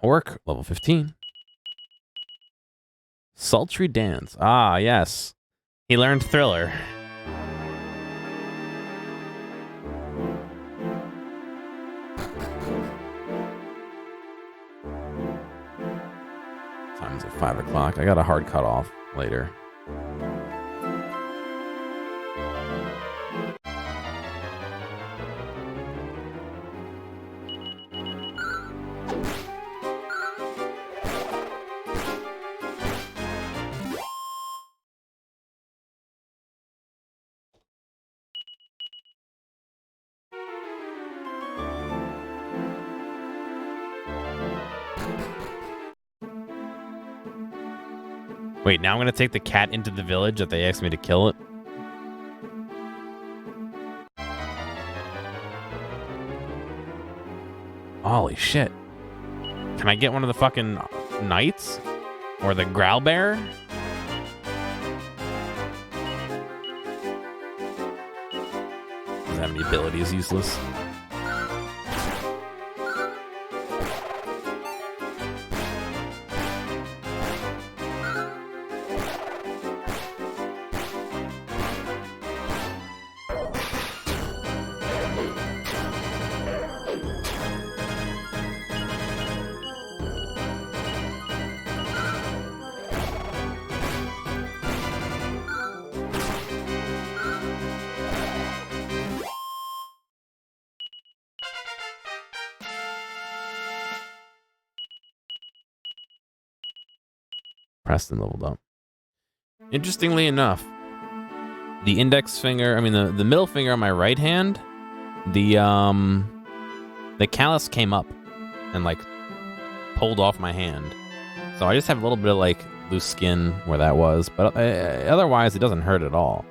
Orc, level 15. Sultry dance. Ah, yes. He learned Thriller. Time's at 5 o'clock. I got a hard cutoff later. Wait, now I'm going to take the cat into the village that they asked me to kill it? Holy shit. Can I get one of the fucking knights? Or the growlbear? Doesn't have any abilities, useless. Preston leveled up. Interestingly enough, the index finger, I mean the middle finger on my right hand, the The callus came up and, like, pulled off my hand. So I just have a little bit of, like, loose skin where that was. But otherwise, it doesn't hurt at all.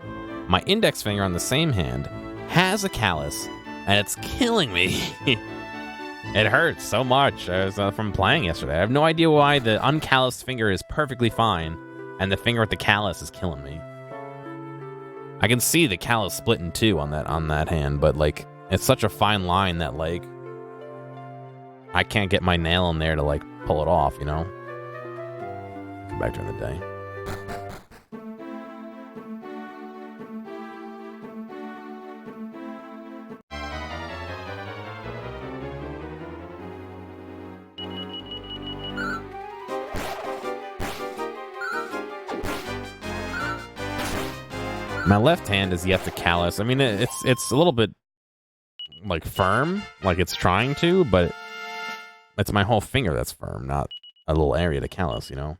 My index finger on the same hand has a callus, and it's killing me. It hurts so much from playing yesterday. I have no idea why the uncalloused finger is perfectly fine, and the finger with the callus is killing me. I can see the callus split in two on that hand, but like it's such a fine line that like I can't get my nail in there to like pull it off, you know? Come back during the day. My left hand is yet to callus. I mean, it's a little bit like firm, like it's trying to, but it's my whole finger that's firm, not a little area to callus, you know?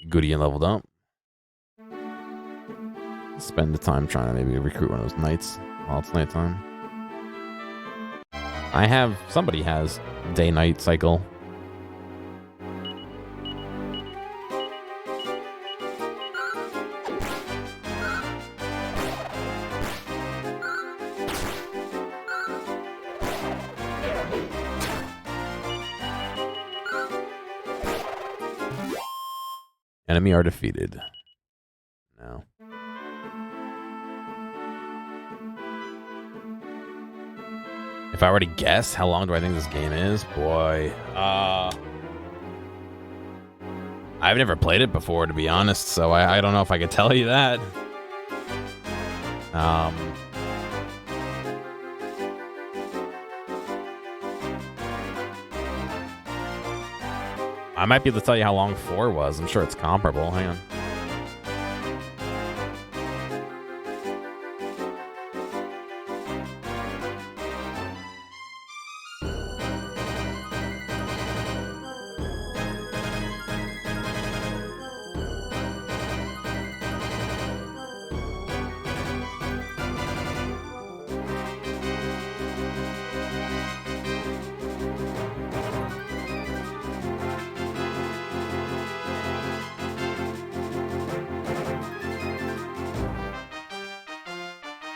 Goody and leveled up. Spend the time trying to maybe recruit one of those knights while it's nighttime. Somebody has day-night cycle. Enemy are defeated. No. If I were to guess, how long do I think this game is? Boy, I've never played it before, to be honest, so I don't know if I could tell you that. I might be able to tell you how long 4 was. I'm sure it's comparable. Hang on.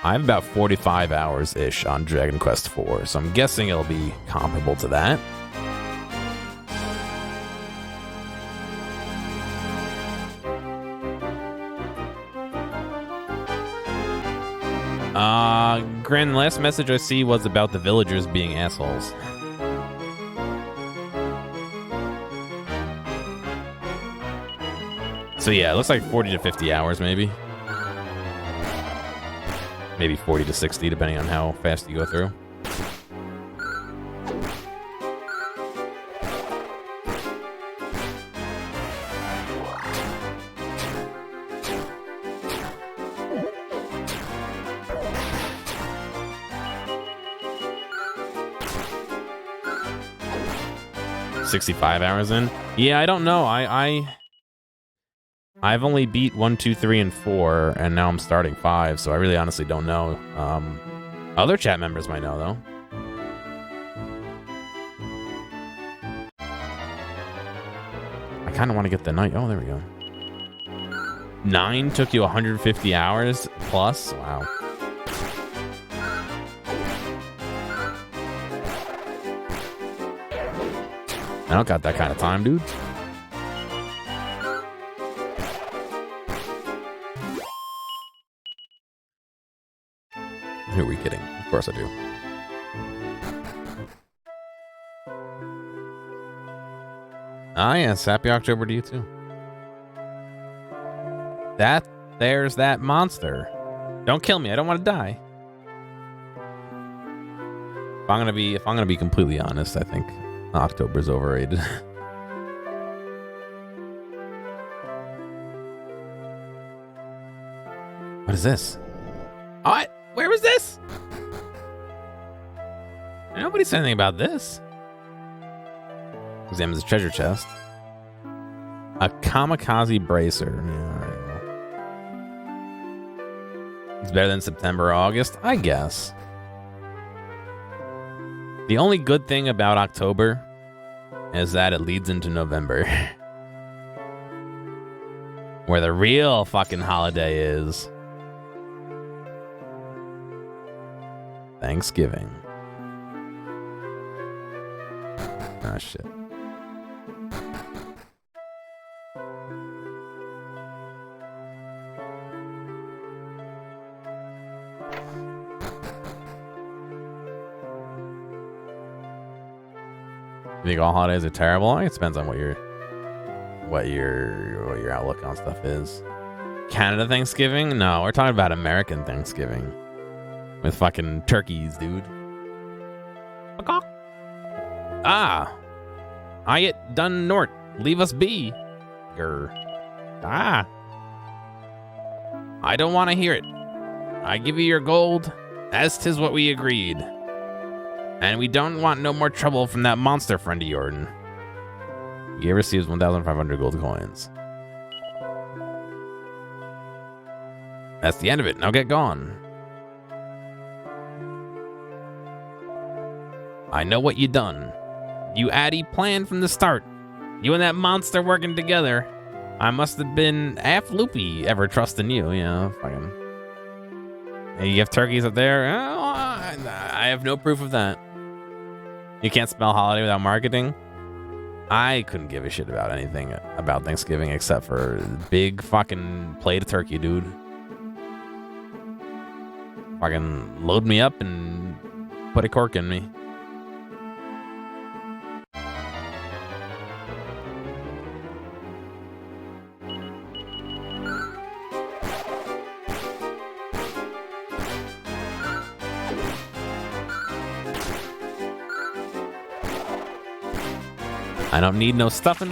I have about 45 hours-ish on Dragon Quest IV, so I'm guessing it'll be comparable to that. Grand, the last message I see was about the villagers being assholes. So yeah, it looks like 40 to 50 hours, maybe. Maybe 40 to 60, depending on how fast you go through. $65 hours in? Yeah, I don't know. I've only beat 1, 2, 3, and 4, and now I'm starting 5, so I really honestly don't know. Other chat members might know, though. I kind of want to get the night. Oh, there we go. 9 took you 150 hours plus? Wow. I don't got that kind of time, dude. Who are we kidding? Of course I do. Ah, yes. Happy October to you, too. There's that monster. Don't kill me. I don't want to die. If I'm gonna be completely honest, I think October's overrated. What is this? What? Where was this? Nobody said anything about this. Examines the treasure chest. A kamikaze bracer. Yeah, all right. It's better than September or August, I guess. The only good thing about October is that it leads into November. Where the real fucking holiday is. Thanksgiving. Ah, shit. You think all holidays are terrible? I mean, it depends on what your outlook on stuff is. Canada Thanksgiving? No, we're talking about American Thanksgiving. With fucking turkeys, dude. Ah. I get done Nort. Leave us be. Grr. Ah. I don't want to hear it. I give you your gold, as 'tis what we agreed. And we don't want no more trouble from that monster friend of yourn. You receives 1,500 gold coins. That's the end of it. Now get gone. I know what you done. You addy planned from the start. You and that monster working together. I must have been half loopy ever trusting you. You know, fucking. Hey, you have turkeys up there? Oh, I have no proof of that. You can't spell holiday without marketing? I couldn't give a shit about anything about Thanksgiving except for big fucking plate of turkey, dude. Fucking load me up and put a cork in me. I don't need no stuffing.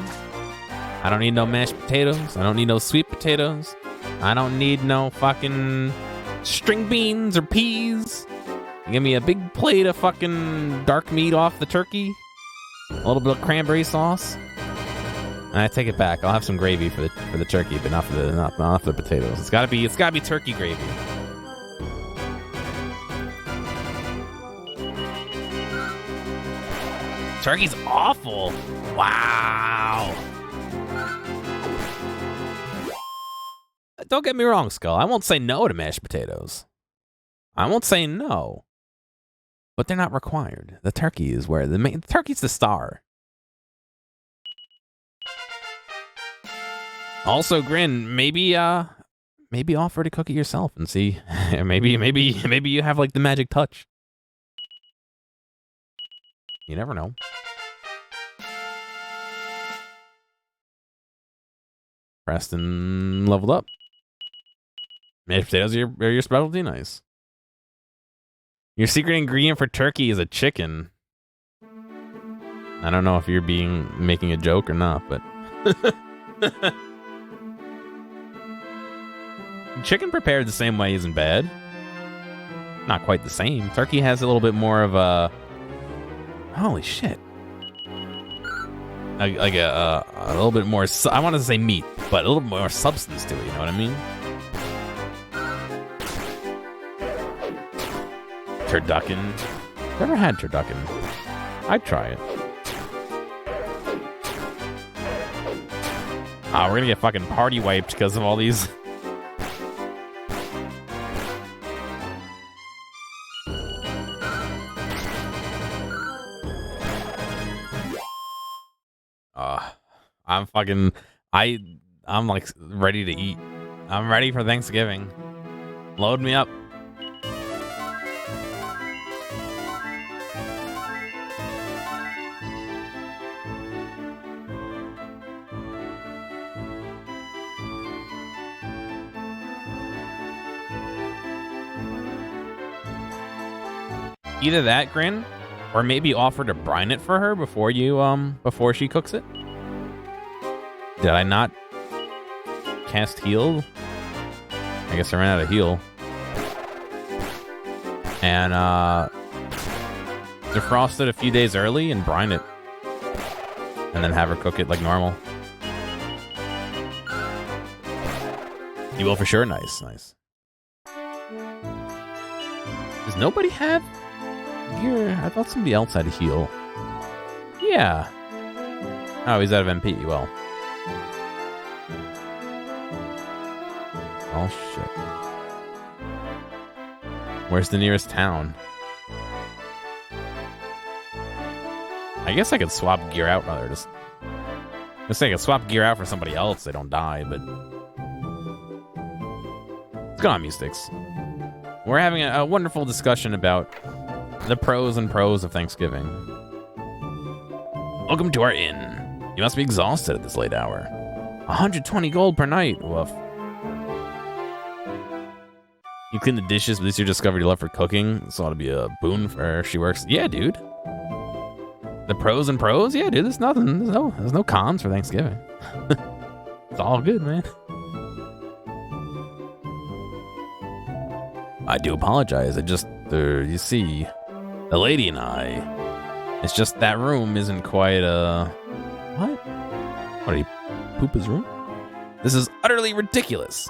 I don't need no mashed potatoes. I don't need no sweet potatoes. I don't need no fucking string beans or peas. Give me a big plate of fucking dark meat off the turkey. A little bit of cranberry sauce. And I take it back. I'll have some gravy for the turkey, but not for the potatoes. It's gotta be turkey gravy. Turkey's awful. Wow. Don't get me wrong, Skull. I won't say no to mashed potatoes. I won't say no. But they're not required. The turkey is where the turkey's the star. Also, Grin, maybe offer to cook it yourself and see. maybe you have like the magic touch. You never know. Preston leveled up. Mashed potatoes are your specialty? Nice. Your secret ingredient for turkey is a chicken. I don't know if you're making a joke or not, but... Chicken prepared the same way isn't bad. Not quite the same. Turkey has a little bit more of a... Holy shit. Like a little bit more... I wanted to say meat, but a little more substance to it, you know what I mean? Turducken. Never had turducken. I'd try it. Ah, we're gonna get fucking party wiped because of all these... I'm like ready to eat. I'm ready for Thanksgiving. Load me up. Either that, Grin, or maybe offer to brine it for her before she cooks it. Did I not cast heal? I guess I ran out of heal. And defrost it a few days early and brine it. And then have her cook it like normal. You will for sure? Nice, nice. Does Here, I thought somebody else had a heal. Yeah. Oh, he's out of MP. Well. Oh, shit. Where's the nearest town? I guess I could swap gear out. Rather, just. I say I could swap gear out for somebody else. They don't die, but. What's going on, Mystics? We're having a wonderful discussion about the pros and pros of Thanksgiving. Welcome to our inn. You must be exhausted at this late hour. 120 gold per night. Woof. You clean the dishes, but this you discovered you love for cooking. This ought to be a boon for her. She works. Yeah, dude. The pros and pros? Yeah, dude. There's nothing. There's no cons for Thanksgiving. It's all good, man. I do apologize. I just, you see, the lady and I, it's just that room isn't quite, what? What, did he poop his room? This is utterly ridiculous.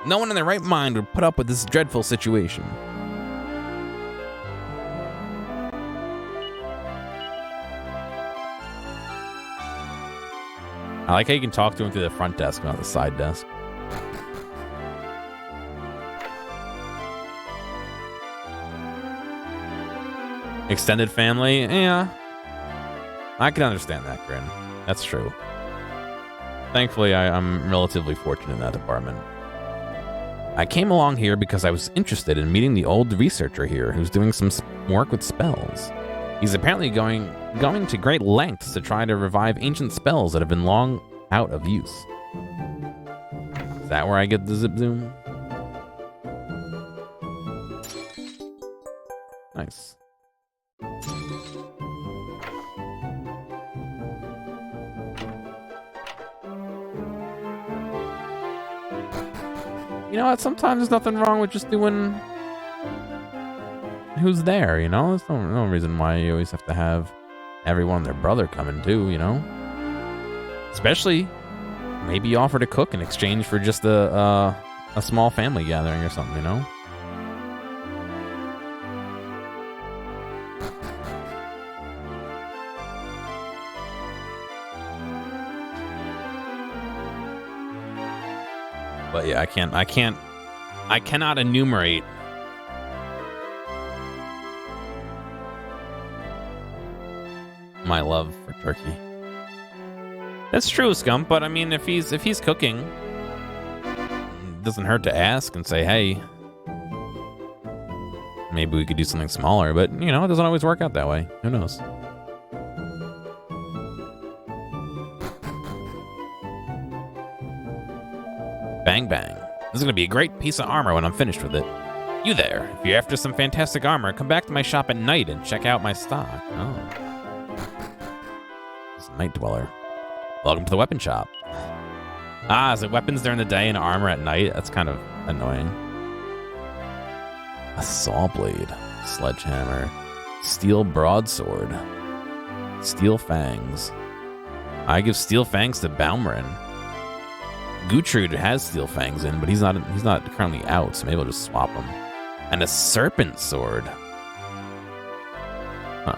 No one in their right mind would put up with this dreadful situation. I like how you can talk to him through the front desk, not the side desk. Extended family? Yeah. I can understand that, Grin. That's true. Thankfully, I'm relatively fortunate in that department. I came along here because I was interested in meeting the old researcher here who's doing some work with spells. He's apparently going to great lengths to try to revive ancient spells that have been long out of use. Is that where I get the zip zoom? Nice. You know what? Sometimes there's nothing wrong with just doing who's there, you know? There's no reason why you always have to have everyone and their brother coming too, you know? Especially, maybe you offer to cook in exchange for just a small family gathering or something, you know? But yeah, I cannot enumerate my love for turkey. That's true, Scump, but I mean, if he's cooking, it doesn't hurt to ask and say, hey, maybe we could do something smaller, but you know, it doesn't always work out that way. Who knows? Bang bang. This is going to be a great piece of armor when I'm finished with it. You there, if you're after some fantastic armor, come back to my shop at night and check out my stock. Oh. This is a night dweller. Welcome to the weapon shop. Ah, is it weapons during the day and armor at night? That's kind of annoying. A saw blade, sledgehammer, steel broadsword, steel fangs. I give steel fangs to Balmarin. Gutrud has steel fangs in, but he's not currently out, so maybe I'll just swap him. And a serpent sword. Huh.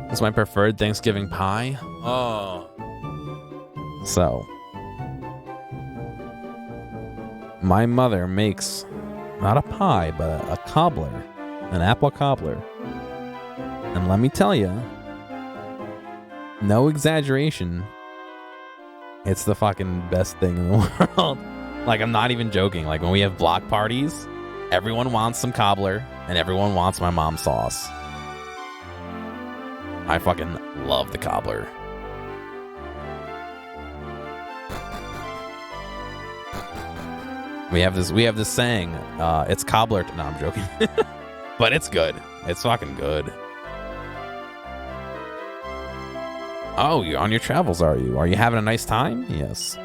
This is my preferred Thanksgiving pie. Oh. So, my mother makes not a pie, but a cobbler, an apple cobbler. And let me tell you, no exaggeration, it's the fucking best thing in the world. Like, I'm not even joking. Like, when we have block parties, everyone wants some cobbler, and everyone wants my mom's sauce. I fucking love the cobbler. We have this saying, it's cobbler. No, I'm joking. But it's good. It's fucking good. Oh, you're on your travels, are you? Are you having a nice time? Yes.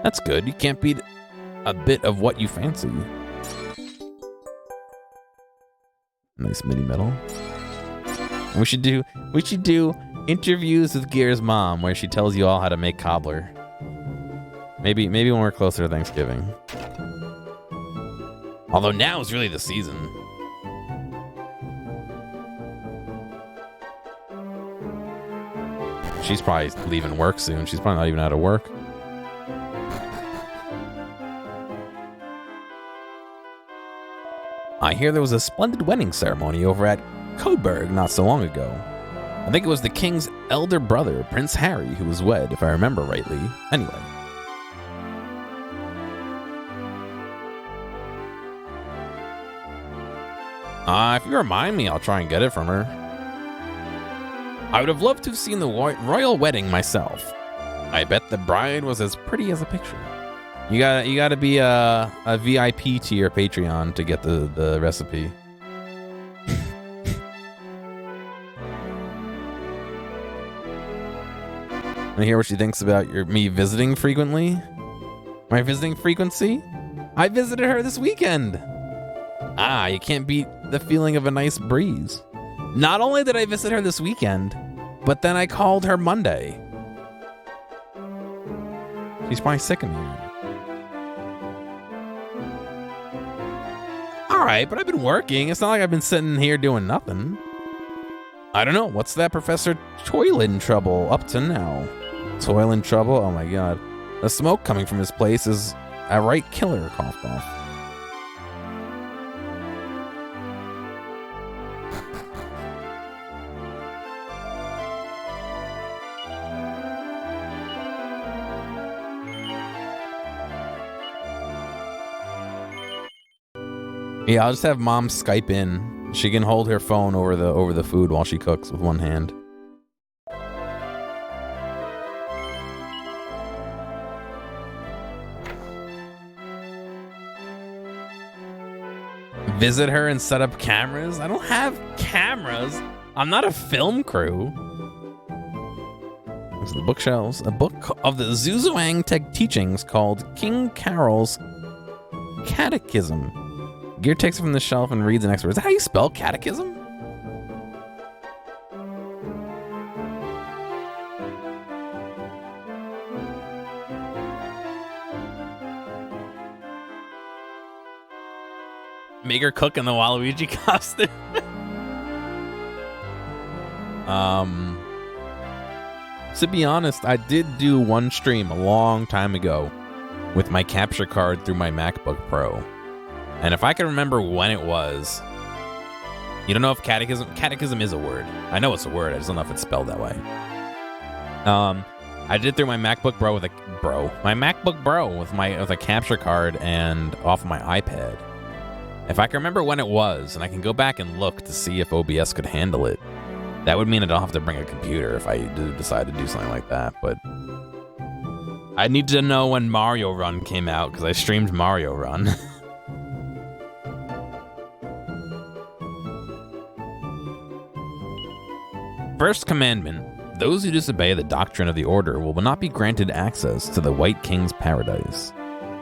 That's good. You can't beat a bit of what you fancy. Nice mini medal. We should do interviews with Gear's mom where she tells you all how to make cobbler. Maybe when we're closer to Thanksgiving. Although now is really the season. She's probably leaving work soon. She's probably not even out of work. I hear there was a splendid wedding ceremony over at Coburg not so long ago. I think it was the king's elder brother, Prince Harry, who was wed, if I remember rightly. Anyway. If you remind me, I'll try and get it from her. I would have loved to have seen the royal wedding myself. I bet the bride was as pretty as a picture. You gotta be a VIP to your Patreon to get the recipe. I hear what she thinks about me visiting frequently. My visiting frequency? I visited her this weekend. You can't beat the feeling of a nice breeze. Not only did I visit her this weekend, but then I called her Monday. She's probably sick of me. Alright, but I've been working. It's not like I've been sitting here doing nothing. I don't know. What's that Professor Toilet trouble up to now? Toilet trouble? Oh my god. The smoke coming from his place is a right killer, coughed off. Yeah, I'll just have Mom Skype in. She can hold her phone over the food while she cooks with one hand. Visit her and set up cameras? I don't have cameras. I'm not a film crew. This is the bookshelves. A book of the Zhuang teachings called King Carol's Catechism. Gear takes it from the shelf and reads an excerpt. Is that how you spell catechism? Make her cook in the Waluigi costume. To be honest, I did do one stream a long time ago with my capture card through my MacBook Pro. And if I can remember when it was, you don't know if catechism is a word. I know it's a word. I just don't know if it's spelled that way. I did through my MacBook Pro with a capture card and off my iPad. If I can remember when it was, and I can go back and look to see if OBS could handle it, that would mean I don't have to bring a computer if I do decide to do something like that. But I need to know when Mario Run came out because I streamed Mario Run. First commandment, those who disobey the doctrine of the order will not be granted access to the White King's paradise.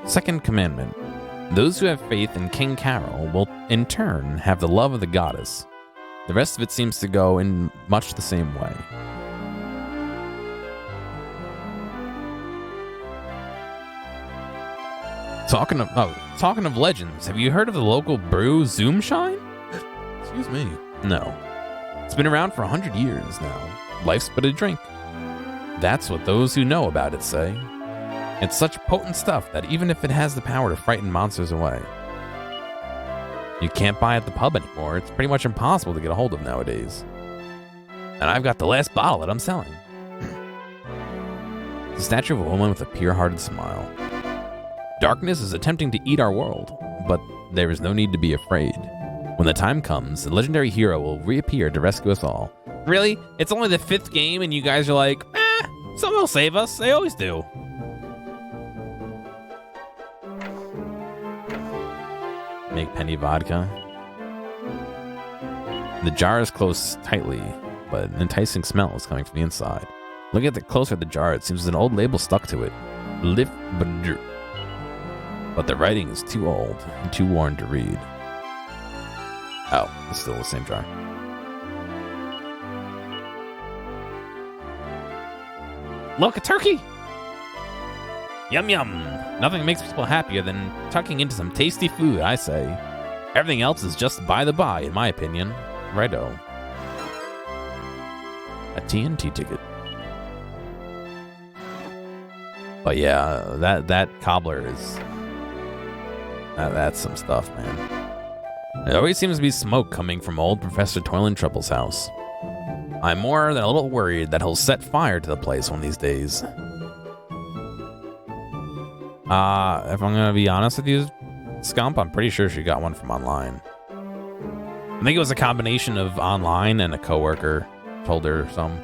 Second commandment, those who have faith in King Carol will in turn have the love of the goddess. The rest of it seems to go in much the same way. Talking of legends, have you heard of the local brew Zoomshine? Excuse me. No. It's been around for 100 years now. Life's but a drink. That's what those who know about it say. It's such potent stuff that even if it has the power to frighten monsters away, you can't buy at the pub anymore. It's pretty much impossible to get a hold of nowadays. And I've got the last bottle that I'm selling. The statue of a woman with a pure-hearted smile. Darkness is attempting to eat our world, but there is no need to be afraid. When the time comes, the legendary hero will reappear to rescue us all. Really? It's only the 5th game and you guys are like, someone will save us. They always do. Make penny vodka. The jar is closed tightly, but an enticing smell is coming from the inside. Looking at the closer at the jar, it seems there's an old label stuck to it. But the writing is too old and too worn to read. Oh, it's still the same jar. Look, a turkey! Yum yum! Nothing makes people happier than tucking into some tasty food, I say. Everything else is just by the by, in my opinion. Righto. A TNT ticket. But yeah, that cobbler is... that's some stuff, man. There always seems to be smoke coming from old Professor Toilentrouble's house. I'm more than a little worried that he'll set fire to the place one of these days. If I'm gonna be honest with you, Scump, I'm pretty sure she got one from online. I think it was a combination of online and a coworker told her some.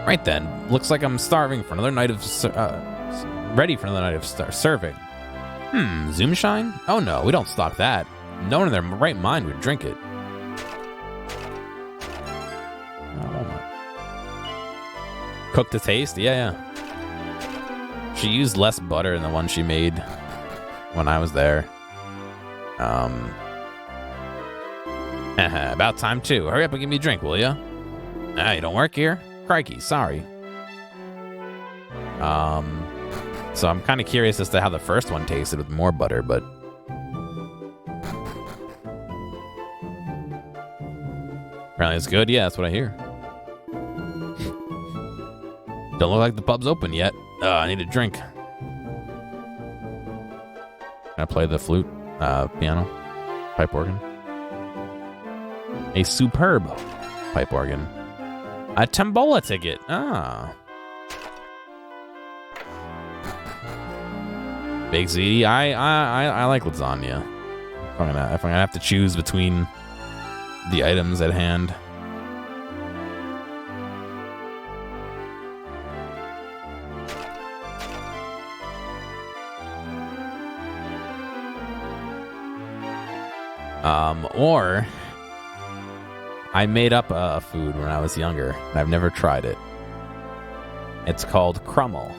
Right then, looks like I'm starving for another night of ready for another night of serving. Zoomshine? Oh no, we don't stock that. No one in their right mind would drink it. Cooked to taste? Yeah. She used less butter than the one she made when I was there. About time too. Hurry up and give me a drink, will ya? You don't work here? Crikey, sorry. So I'm kind of curious as to how the first one tasted with more butter, but... apparently it's good. Yeah, that's what I hear. Don't look like the pub's open yet. I need a drink. Can I play the flute, piano, pipe organ? A superb pipe organ. A tombola ticket. Big Z. I like lasagna. If I'm gonna have to choose between the items at hand. Or I made up a food when I was younger, and I've never tried it. It's called crummel.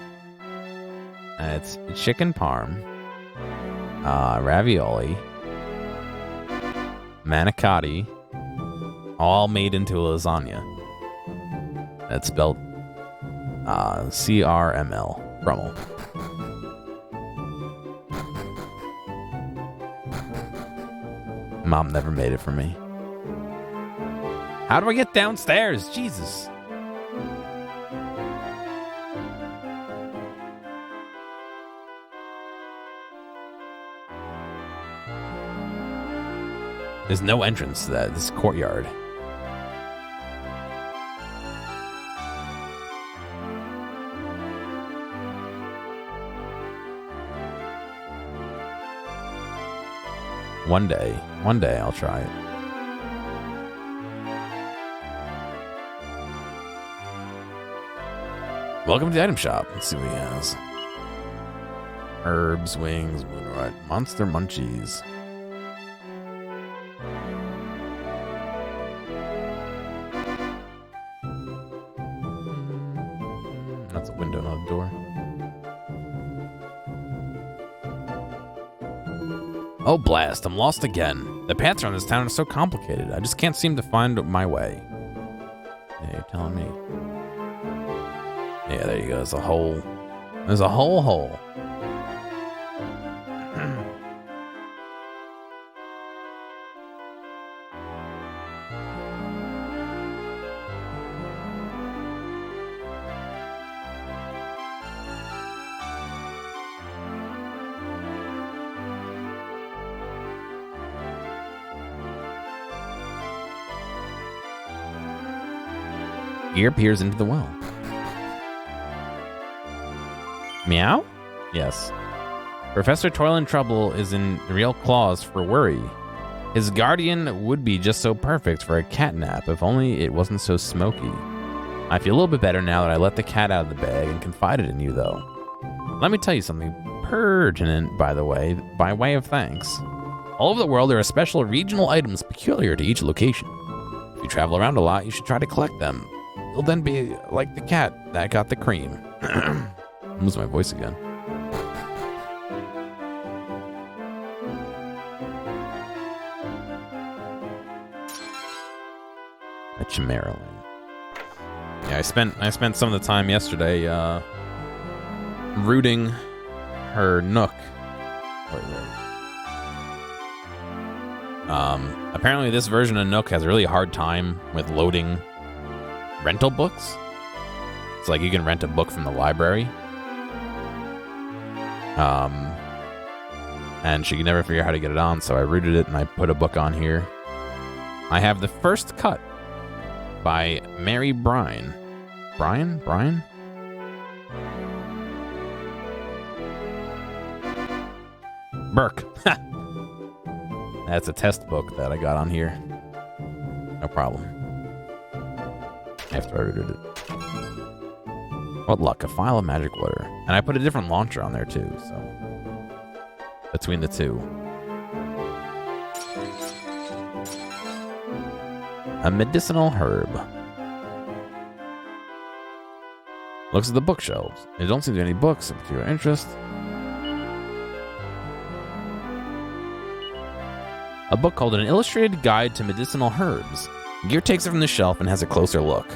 And it's chicken parm, ravioli, manicotti, all made into a lasagna. It's spelled C-R-M-L, crummel. Mom never made it for me. How do I get downstairs? Jesus. There's no entrance to this courtyard. One day I'll try it. Welcome to the item shop. Let's see what he has. Herbs, wings, moonlight, monster munchies. That's a window, not a door. Oh blast, I'm lost again. The paths around this town are so complicated. I just can't seem to find my way. Yeah, you're telling me. Yeah, there you go. There's a hole. There's a whole hole. Gear peers into the well. Meow? Yes. Professor Toilentroble is in real claws for worry. His guardian would be just so perfect for a cat nap if only it wasn't so smoky. I feel a little bit better now that I let the cat out of the bag and confided in you, though. Let me tell you something pertinent, by the way, by way of thanks. All over the world, there are special regional items peculiar to each location. If you travel around a lot, you should try to collect them. You'll then be like the cat that got the cream. I'm losing my voice again. A Chimerylin. Yeah, I spent some of the time yesterday rooting her Nook. Apparently this version of Nook has a really hard time with loading rental books. It's like you can rent a book from the library. And she could never figure out how to get it on, so I rooted it and I put a book on here. I have The First Cut by Mary Bryan. Brian? Burke. That's a test book that I got on here. No problem. After I rooted it. What luck, a file of magic water. And I put a different launcher on there too, so. Between the two. A medicinal herb. Looks at the bookshelves. There don't seem to be any books of your interest. A book called An Illustrated Guide to Medicinal Herbs. Gear takes it from the shelf and has a closer look.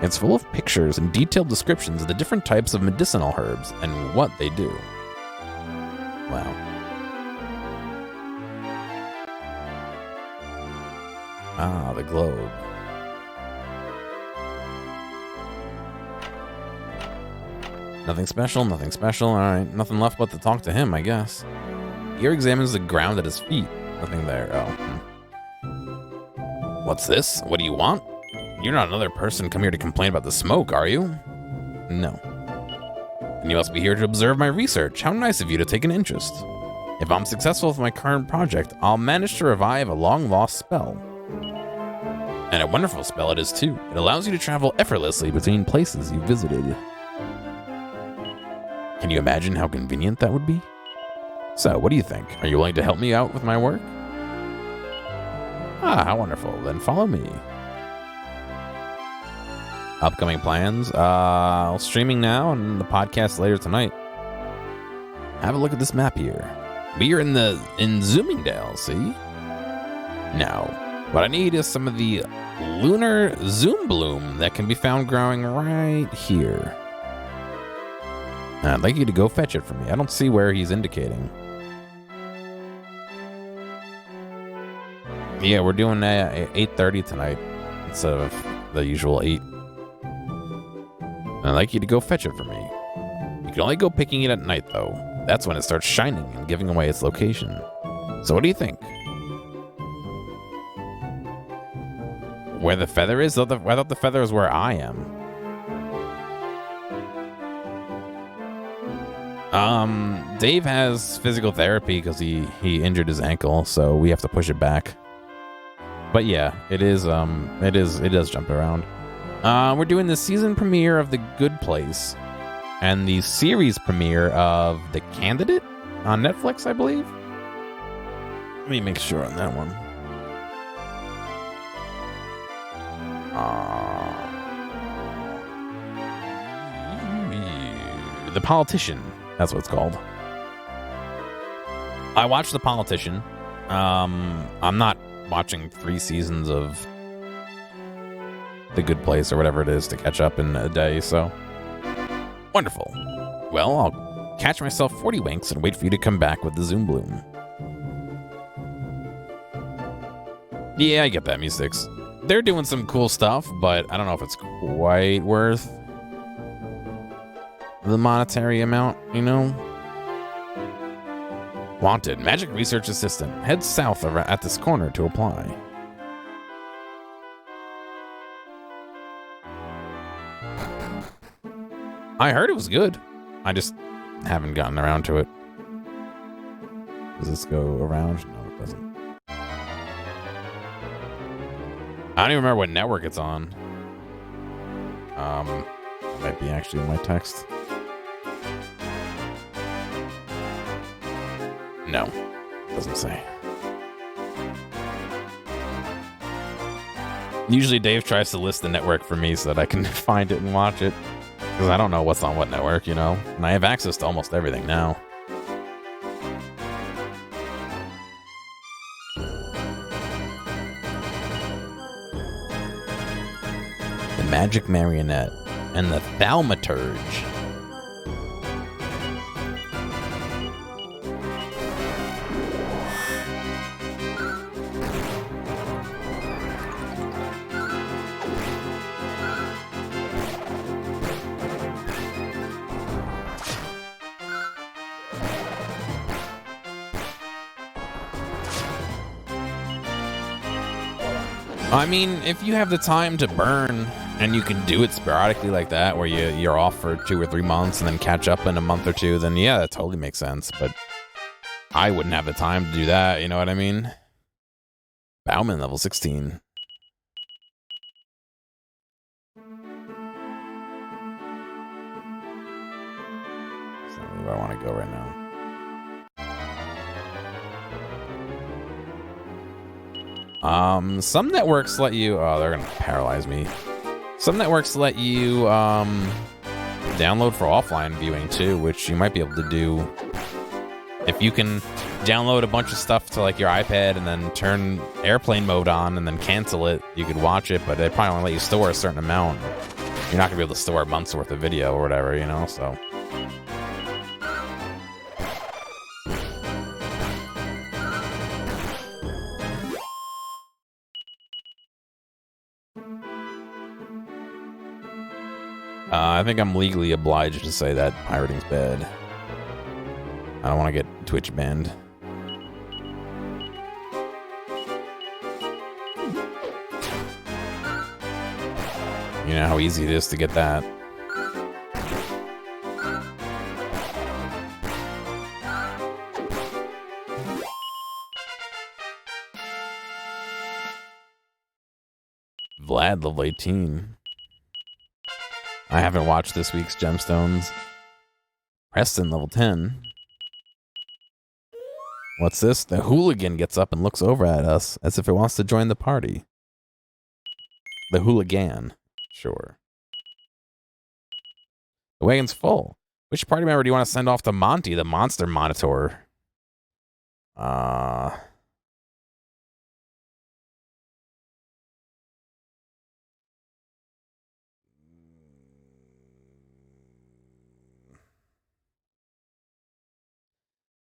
It's full of pictures and detailed descriptions of the different types of medicinal herbs and what they do. Wow. Ah, the globe. Nothing special, nothing special. Alright, nothing left but to talk to him, I guess. Gear examines the ground at his feet. Nothing there. Oh. What's this? What do you want? You're not another person come here to complain about the smoke, are you? No. And you must be here to observe my research. How nice of you to take an interest. If I'm successful with my current project, I'll manage to revive a long-lost spell. And a wonderful spell it is, too. It allows you to travel effortlessly between places you visited. Can you imagine how convenient that would be? So, what do you think? Are you willing to help me out with my work? Ah, how wonderful. Then follow me. Upcoming plans? Streaming now and the podcast later tonight. Have a look at this map here. We are in Zoomingdale, see? Now, what I need is some of the lunar zoom bloom that can be found growing right here. I'd like you to go fetch it for me. I don't see where he's indicating. Yeah, we're doing 8:30 tonight instead of the usual 8. I'd like you to go fetch it for me. You can only go picking it at night, though. That's when it starts shining and giving away its location. So what do you think? Where the feather is? I thought the feather is where I am. Dave has physical therapy because he injured his ankle, so we have to push it back. But yeah, it does jump around. We're doing the season premiere of The Good Place and the series premiere of The Candidate on Netflix, I believe. Let me make sure on that one. The Politician, that's what it's called. I watched The Politician. I'm not watching 3 seasons of The Good Place or whatever it is to catch up in a day, so wonderful. Well, I'll catch myself 40 winks and wait for you to come back with the Zoom Bloom. Yeah, I get that, Mu6. They're doing some cool stuff, but I don't know if it's quite worth the monetary amount, you know? Wanted, Magic Research Assistant. Head south at this corner to apply. I heard it was good. I just haven't gotten around to it. Does this go around? No, it doesn't. I don't even remember what network it's on. It might be actually in my text. No, it doesn't say. Usually Dave tries to list the network for me so that I can find it and watch it. Because I don't know what's on what network, you know? And I have access to almost everything now. Magic Marionette, and the Thaumaturge. I mean, if you have the time to burn and you can do it sporadically like that, where you're off for 2 or 3 months and then catch up in a month or two, then yeah, that totally makes sense. But I wouldn't have the time to do that, you know what I mean? Bauman, level 16. That's not really where I want to go right now. Some networks let you, oh, they're gonna paralyze me. Some networks let you, download for offline viewing too, which you might be able to do if you can download a bunch of stuff to like your iPad and then turn airplane mode on and then cancel it. You could watch it, but they probably only let you store a certain amount. You're not gonna be able to store a month's worth of video or whatever, you know, so. I think I'm legally obliged to say that pirating's bad. I don't want to get Twitch banned. You know how easy it is to get that. Vlad, level 18. I haven't watched this week's Gemstones. Preston, level 10. What's this? The hooligan gets up and looks over at us as if it wants to join the party. The hooligan. Sure. The wagon's full. Which party member do you want to send off to Monty, the monster monitor?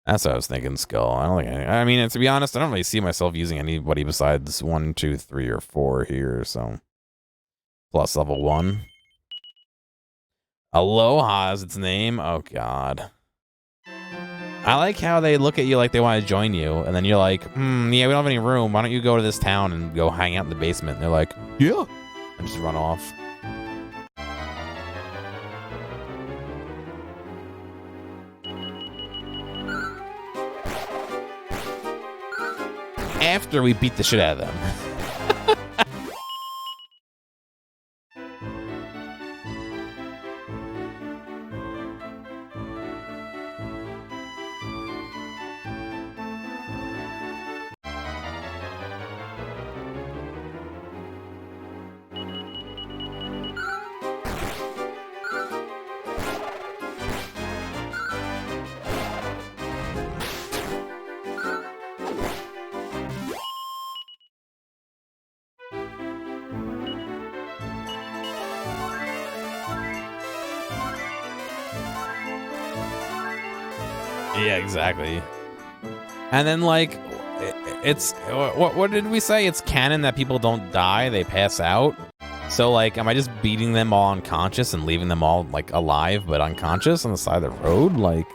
That's what I was thinking, Skull. I don't think I mean, to be honest, I don't really see myself using anybody besides 1, 2, 3, or 4 here, so. Plus level 1. Aloha is its name. Oh, God. I like how they look at you like they want to join you, and then you're like, yeah, we don't have any room. Why don't you go to this town and go hang out in the basement? And they're like, yeah. And just run off. After we beat the shit out of them. Yeah, exactly. And then, like, it's what did we say? It's canon that people don't die; they pass out. So, like, am I just beating them all unconscious and leaving them all like alive but unconscious on the side of the road? Like,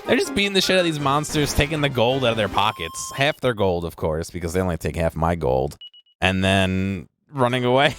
they're just beating the shit out of these monsters, taking the gold out of their pockets, half their gold, of course, because they only take half my gold, and then running away.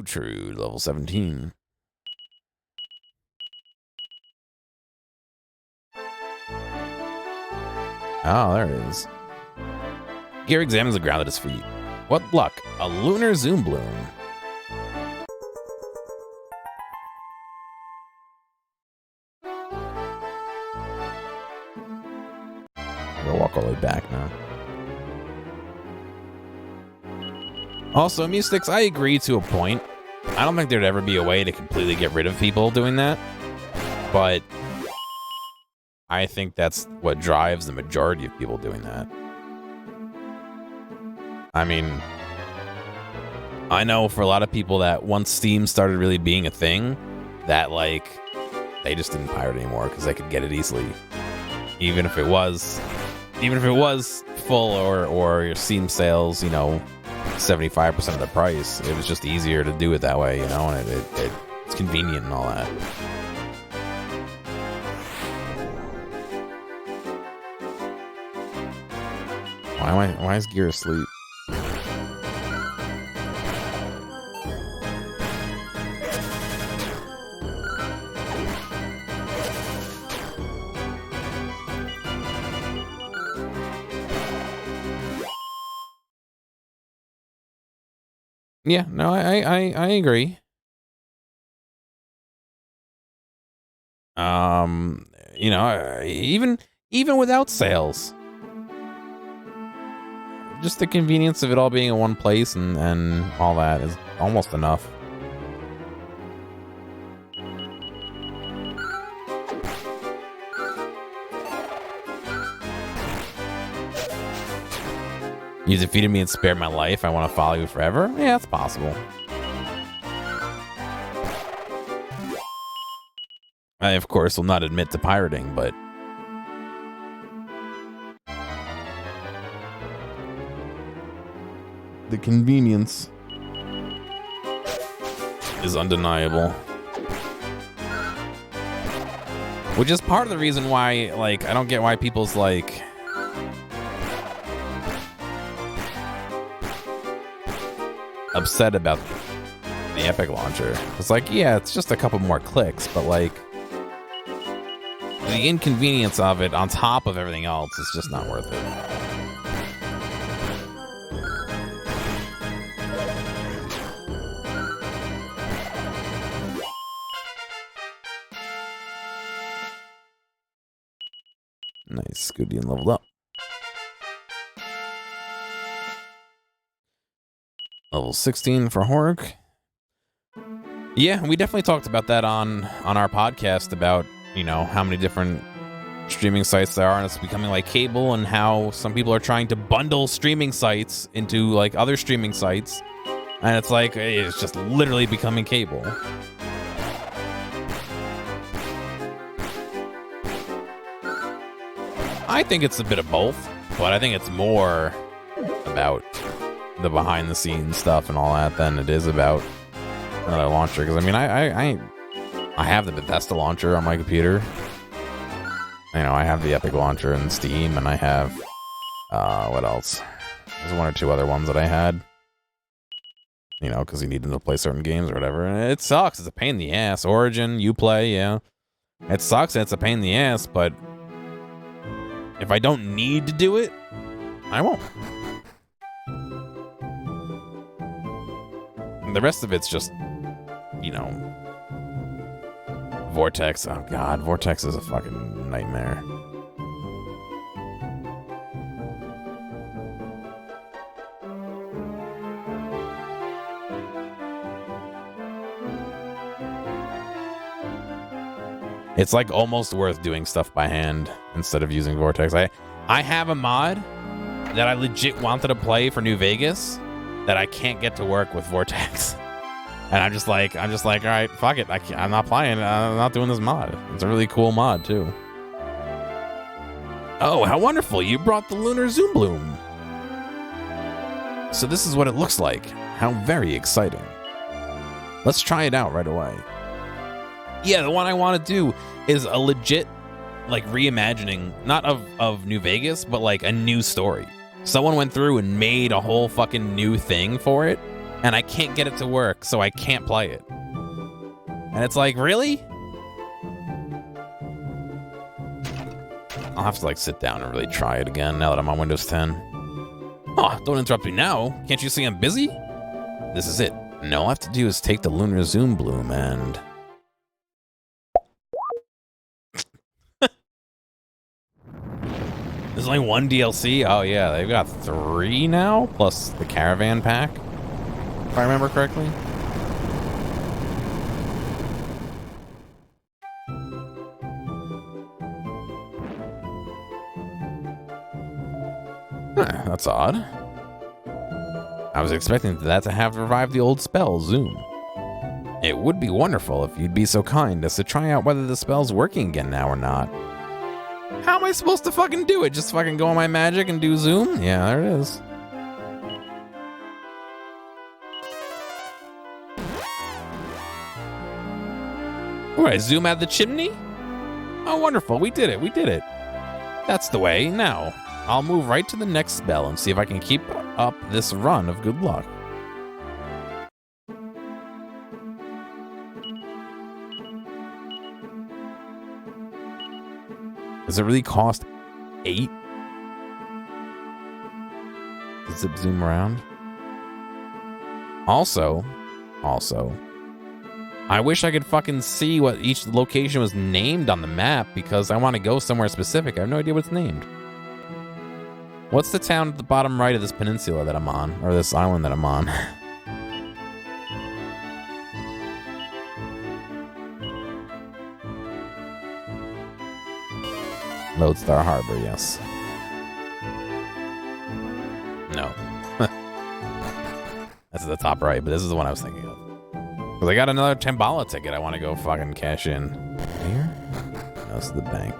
True, level 17. Oh, there it is. Gear examines the ground at his feet. What luck? A lunar zoom bloom. I'm gonna walk all the way back now. Also, Mystics, I agree to a point. I don't think there'd ever be a way to completely get rid of people doing that, but I think that's what drives the majority of people doing that. I mean, I know for a lot of people that once Steam started really being a thing, that like they just didn't pirate anymore because they could get it easily, even if it was full or your Steam sales, you know, 75% of the price. It was just easier to do it that way, you know, and it's convenient and all that. Why is Gear asleep? Yeah, no, I agree. You know, even without sales, just the convenience of it all being in one place and all that is almost enough. You defeated me and spared my life. I want to follow you forever? Yeah, that's possible. I, of course, will not admit to pirating, but the convenience is undeniable. Which is part of the reason why, like, I don't get why people's, like, upset about the Epic launcher. It's like, yeah, it's just a couple more clicks, but like the inconvenience of it on top of everything else is just not worth it. Nice, Scudian leveled up. Level 16 for Hork. Yeah, we definitely talked about that on our podcast about, you know, how many different streaming sites there are, and it's becoming like cable, and how some people are trying to bundle streaming sites into like other streaming sites, and it's like it's just literally becoming cable. I think it's a bit of both, but I think it's more about the behind the scenes stuff and all that than it is about another launcher. Because I mean, I have the Bethesda launcher on my computer. You know, I have the Epic launcher in Steam, and I have what else? There's one or two other ones that I had. You know, because you need them to play certain games or whatever. And it sucks. It's a pain in the ass. Origin, Uplay, yeah. It sucks and it's a pain in the ass, but if I don't need to do it, I won't. The rest of it's just, you know, Vortex. Oh god, Vortex is a fucking nightmare. It's like almost worth doing stuff by hand instead of using Vortex. I have a mod that I legit wanted to play for New Vegas that I can't get to work with Vortex. And I'm just like, all right, fuck it. I'm not playing. I'm not doing this mod. It's a really cool mod too. Oh, how wonderful. You brought the Lunar Zoom Bloom. So this is what it looks like. How very exciting. Let's try it out right away. Yeah, the one I want to do is a legit, like, reimagining, not of New Vegas, but like a new story. Someone went through and made a whole fucking new thing for it, and I can't get it to work, so I can't play it. And it's like, really? I'll have to like sit down and really try it again now that I'm on Windows 10. Oh, don't interrupt me now. Can't you see I'm busy? This is it. And all I have to do is take the lunar zoom bloom and... There's only one DLC? Oh yeah, they've got 3 now, plus the caravan pack, if I remember correctly. Huh, that's odd. I was expecting that to have revived the old spell, Zoom. It would be wonderful if you'd be so kind as to try out whether the spell's working again now or not. How am I supposed to fucking do it? Just fucking go on my magic and do Zoom? Yeah, there it is. All right, zoom out the chimney? Oh, wonderful. We did it. We did it. That's the way. Now, I'll move right to the next spell and see if I can keep up this run of good luck. Does it really cost 8? To zip zoom around? Also, I wish I could fucking see what each location was named on the map because I want to go somewhere specific. I have no idea what it's named. What's the town at the bottom right of this peninsula that I'm on? Or this island that I'm on? Lodestar Harbor, yes. No. That's at the top right, but this is the one I was thinking of. Because I got another Tambala ticket I want to go fucking cash in. Here? No, this is the bank.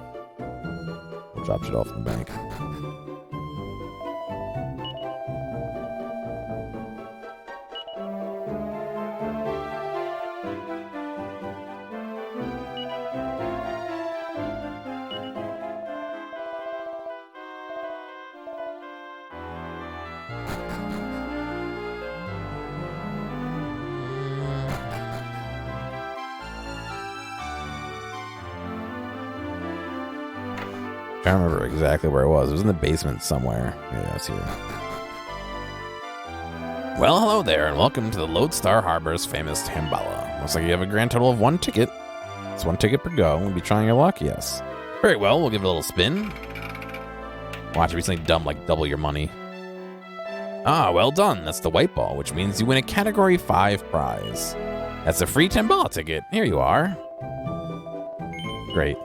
Dropped it off in the bank. I can't remember exactly where it was. It was in the basement somewhere. Yeah, it's here. Well, hello there, and welcome to the Lodestar Harbor's famous Tambala. Looks like you have a grand total of 1 ticket. It's 1 ticket per go. We'll be trying your luck, yes. Very well, we'll give it a little spin. Watch it be something dumb like double your money. Ah, well done. That's the white ball, which means you win a Category 5 prize. That's a free Tambala ticket. Here you are. Great.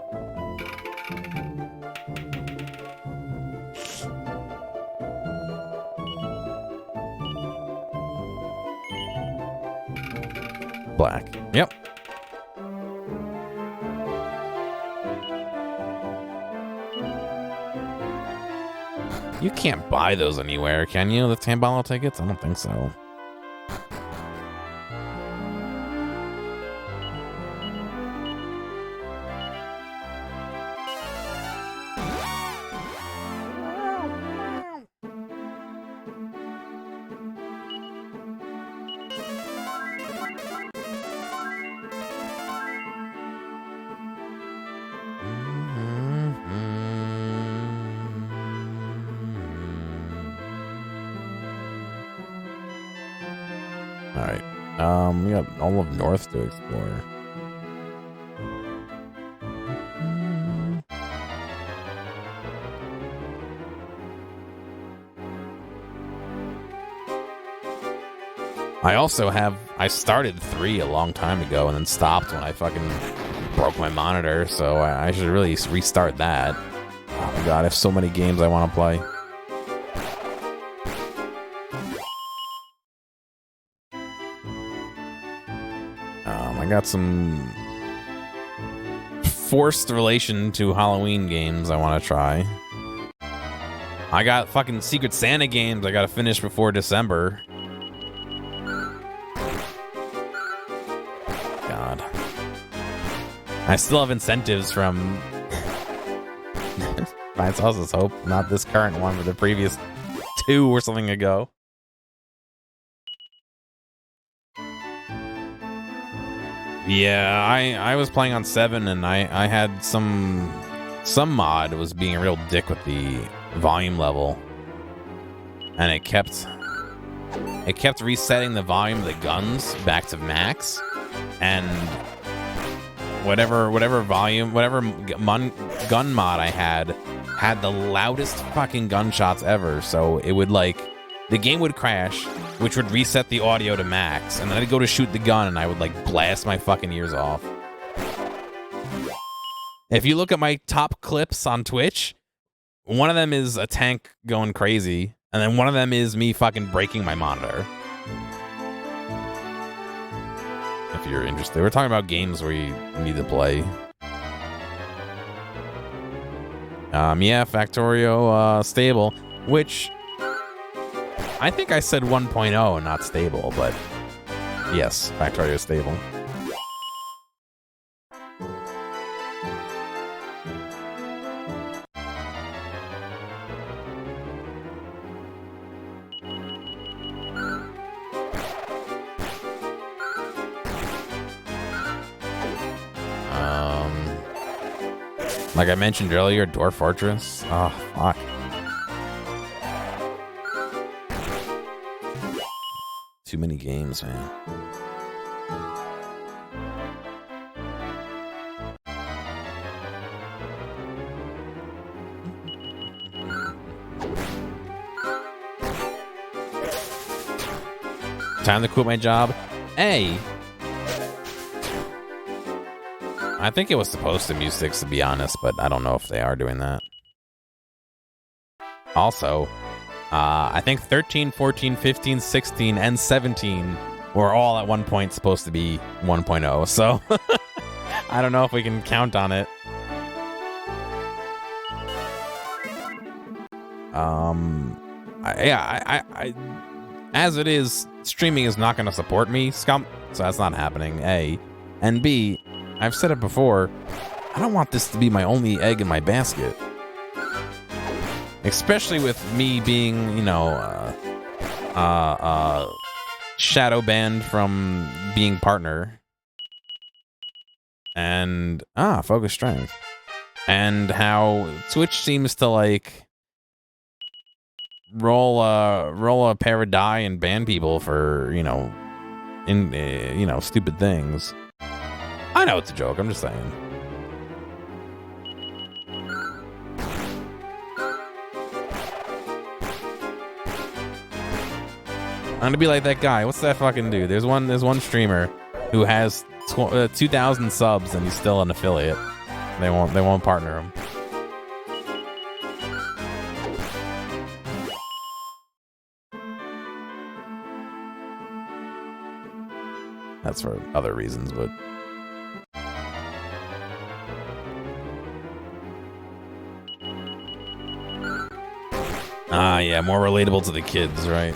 Black. Yep. You can't buy those anywhere, can you? The Tambala tickets? I don't think so. We got all of North to explore. I started 3 a long time ago and then stopped when I fucking broke my monitor, so I should really restart that. Oh my god, I have so many games I want to play. I got some forced relation to Halloween games I want to try. I got fucking Secret Santa games I gotta finish before December. God. I still have incentives from Hmantheawsome's Hope, not this current one, but the previous 2 or something ago. Yeah, I was playing on 7 and I had some mod was being a real dick with the volume level. and it kept resetting the volume of the guns back to max, and whatever gun mod I had the loudest fucking gunshots ever. So it would like, the game would crash, which would reset the audio to max, and then I'd go to shoot the gun and I would like blast my fucking ears off. If you look at my top clips on Twitch, one of them is a tank going crazy, and then one of them is me fucking breaking my monitor. If you're interested, we're talking about games where you need to play. Yeah, Factorio stable, which I think I said 1.0, not stable, but yes, Factorio stable. Like I mentioned earlier, Dwarf Fortress. Oh, fuck. Too many games, man. Time to quit my job? Hey! I think it was supposed to Muse 6, to be honest, but I don't know if they are doing that. Also, I think 13, 14, 15, 16, and 17 were all at one point supposed to be 1.0, so I don't know if we can count on it. As it is, streaming is not going to support me, scum, so that's not happening, A. And B, I've said it before, I don't want this to be my only egg in my basket. Especially with me being, you know, shadow banned from being partner. And, focus strength. And how Twitch seems to, like, roll a pair of die and ban people for, you know, stupid things. I know it's a joke, I'm just saying. I'm gonna be like that guy. What's that fucking dude? There's one streamer who has 2,000 subs and he's still an affiliate. They won't partner him. That's for other reasons, but yeah, more relatable to the kids, right?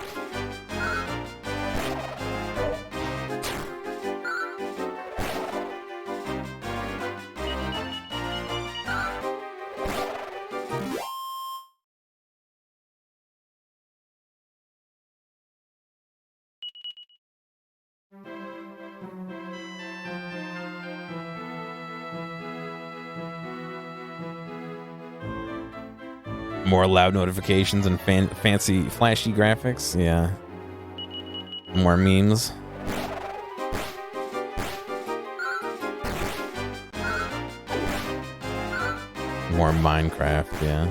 More loud notifications and fancy, flashy graphics. Yeah. More memes. More Minecraft, yeah.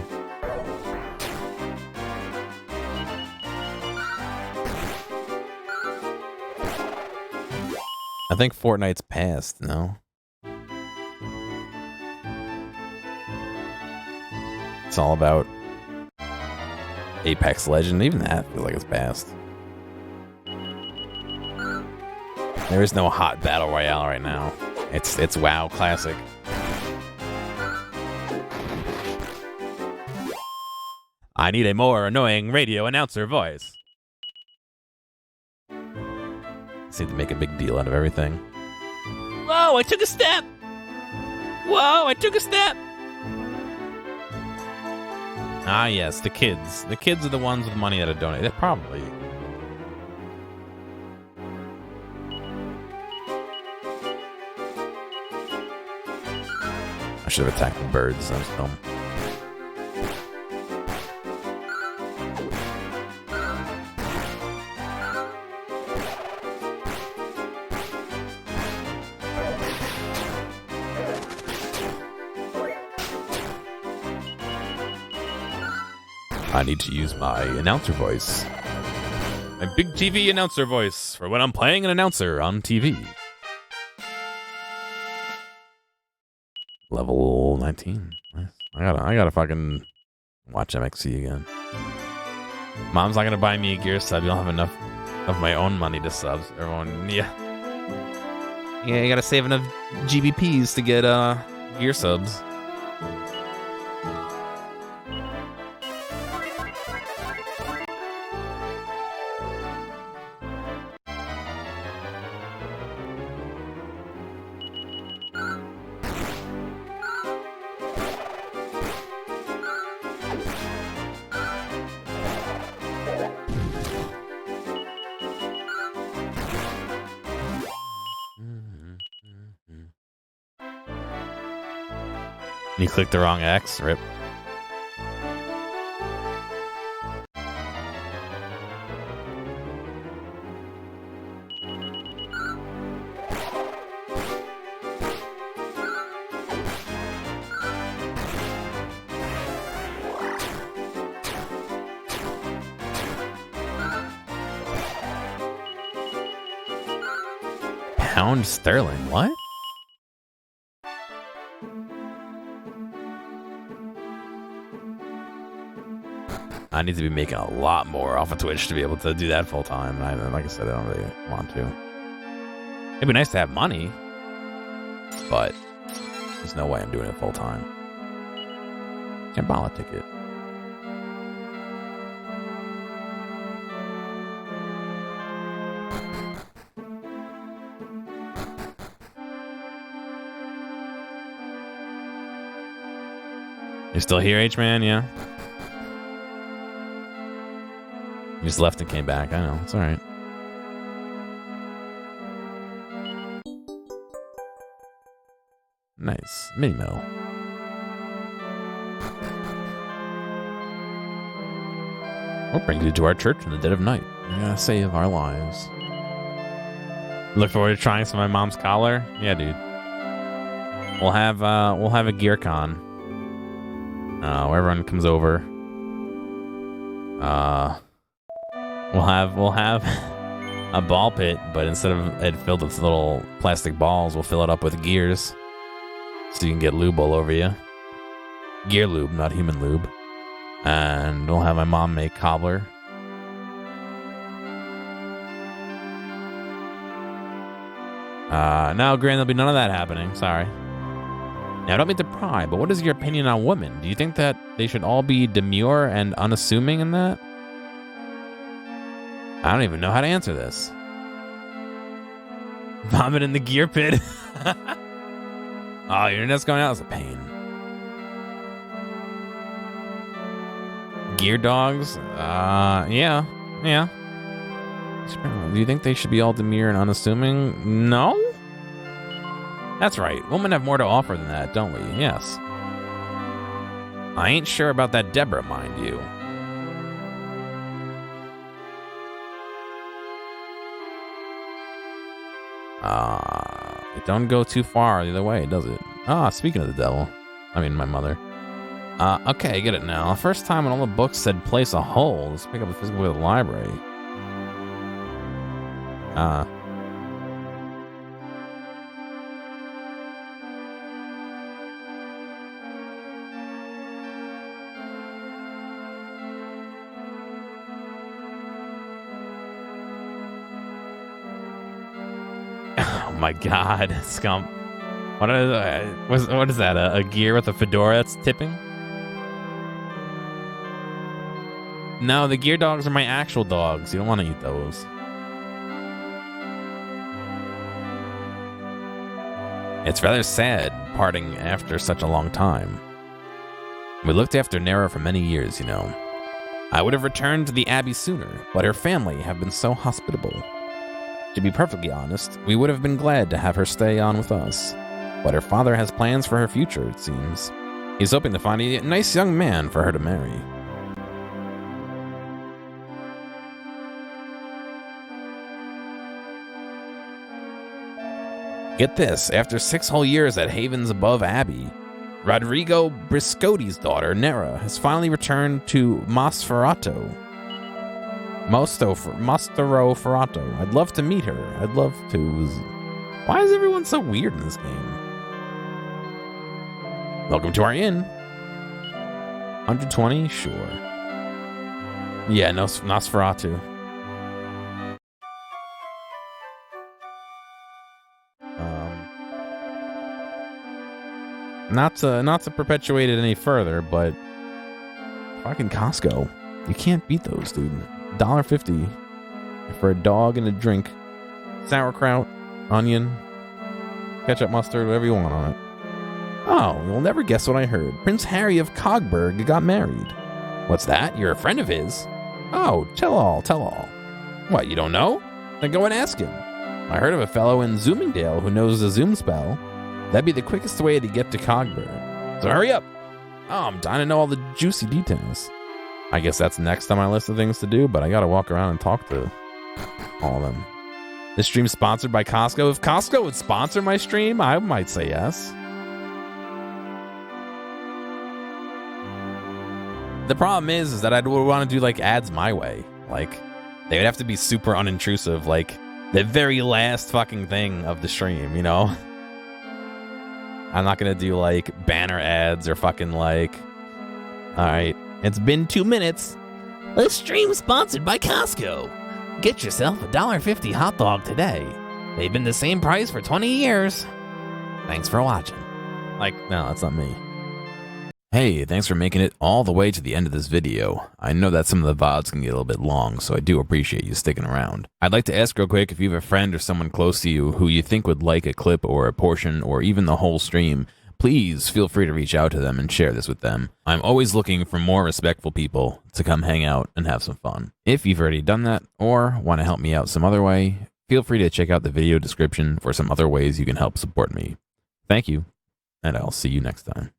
I think Fortnite's past, no? It's all about Apex Legend. Even that feels like it's past. There is no hot battle royale right now. It's WoW Classic. I need a more annoying radio announcer voice. Seem to make a big deal out of everything. Whoa, I took a step! Whoa, I took a step! Ah, yes, the kids. The kids are the ones with money that are donated. Probably. I should have attacked the birds. That was dumb. I need to use my announcer voice. My big TV announcer voice for when I'm playing an announcer on TV. Level 19. Nice. I gotta fucking watch MXC again. Mom's not gonna buy me a gear sub. You don't have enough of my own money to subs. Everyone, yeah, you gotta save enough GBPs to get gear subs. You clicked the wrong X, rip. Pound sterling, what? I need to be making a lot more off of Twitch to be able to do that full time. Like I said, I don't really want to. It'd be nice to have money, but there's no way I'm doing it full time. Can't buy a ticket. You're still here, H-Man? Yeah. You just left and came back. I know. It's all right. Nice. Mini metal. We'll bring you to our church in the dead of night. You're gonna save our lives. Look forward to trying some of my mom's collar. Yeah, dude. We'll have a gear con. Where everyone comes over. We'll have a ball pit, but instead of it filled with little plastic balls, we'll fill it up with gears, so you can get lube all over you. Gear lube, not human lube. And we'll have my mom make cobbler. No, Gran, there'll be none of that happening. Sorry. Now, I don't mean to pry, but what is your opinion on women? Do you think that they should all be demure and unassuming in that? I don't even know how to answer this. Vomit in the gear pit. Oh, your internet's going out. It's a pain. Gear dogs? Yeah. Do you think they should be all demure and unassuming? No? That's right. Women have more to offer than that, don't we? Yes. I ain't sure about that Deborah, mind you. It don't go too far the other way, does it? Speaking of the devil. I mean, my mother. Okay, I get it now. First time when all the books said place a hold, let's pick up the physical way of the library. Oh my god, scum. What is that? A gear with a fedora that's tipping? No, the gear dogs are my actual dogs. You don't want to eat those. It's rather sad parting after such a long time. We looked after Nera for many years, you know. I would have returned to the Abbey sooner, but her family have been so hospitable. To be perfectly honest, we would have been glad to have her stay on with us. But her father has plans for her future, it seems. He's hoping to find a nice young man for her to marry. Get this, after 6 whole years at Havens above Abbey, Rodrigo Briscotti's daughter, Nera, has finally returned to Mostro Ferrato. I'd love to meet her. I'd love to. Why is everyone so weird in this game? Welcome to our inn. 120? Sure. Yeah, no, Nosferatu. Not to perpetuate it any further, but fucking Costco. You can't beat those, dude. $1.50 for a dog and a drink. Sauerkraut, onion, ketchup, mustard, whatever you want on it. Oh, you'll never guess what I heard. Prince Harry of Cogburg got married. What's that? You're a friend of his? Oh, tell all. What, you don't know? Then go and ask him. I heard of a fellow in Zoomingdale who knows the Zoom spell. That'd be the quickest way to get to Cogburg. So hurry up. Oh, I'm dying to know all the juicy details. I guess that's next on my list of things to do, but I gotta walk around and talk to all of them. This stream's sponsored by Costco. If Costco would sponsor my stream, I might say yes. The problem is that I would want to do like ads my way. Like, they would have to be super unintrusive, like the very last fucking thing of the stream, you know? I'm not gonna do like banner ads or fucking like, alright, it's been 2 minutes. This stream sponsored by Costco. Get yourself a $1.50 hot dog today. They've been the same price for 20 years. Thanks for watching. Like, no, that's not me. Hey, thanks for making it all the way to the end of this video. I know that some of the VODs can get a little bit long, so I do appreciate you sticking around. I'd like to ask real quick if you have a friend or someone close to you who you think would like a clip or a portion or even the whole stream, please feel free to reach out to them and share this with them. I'm always looking for more respectful people to come hang out and have some fun. If you've already done that or want to help me out some other way, feel free to check out the video description for some other ways you can help support me. Thank you, and I'll see you next time.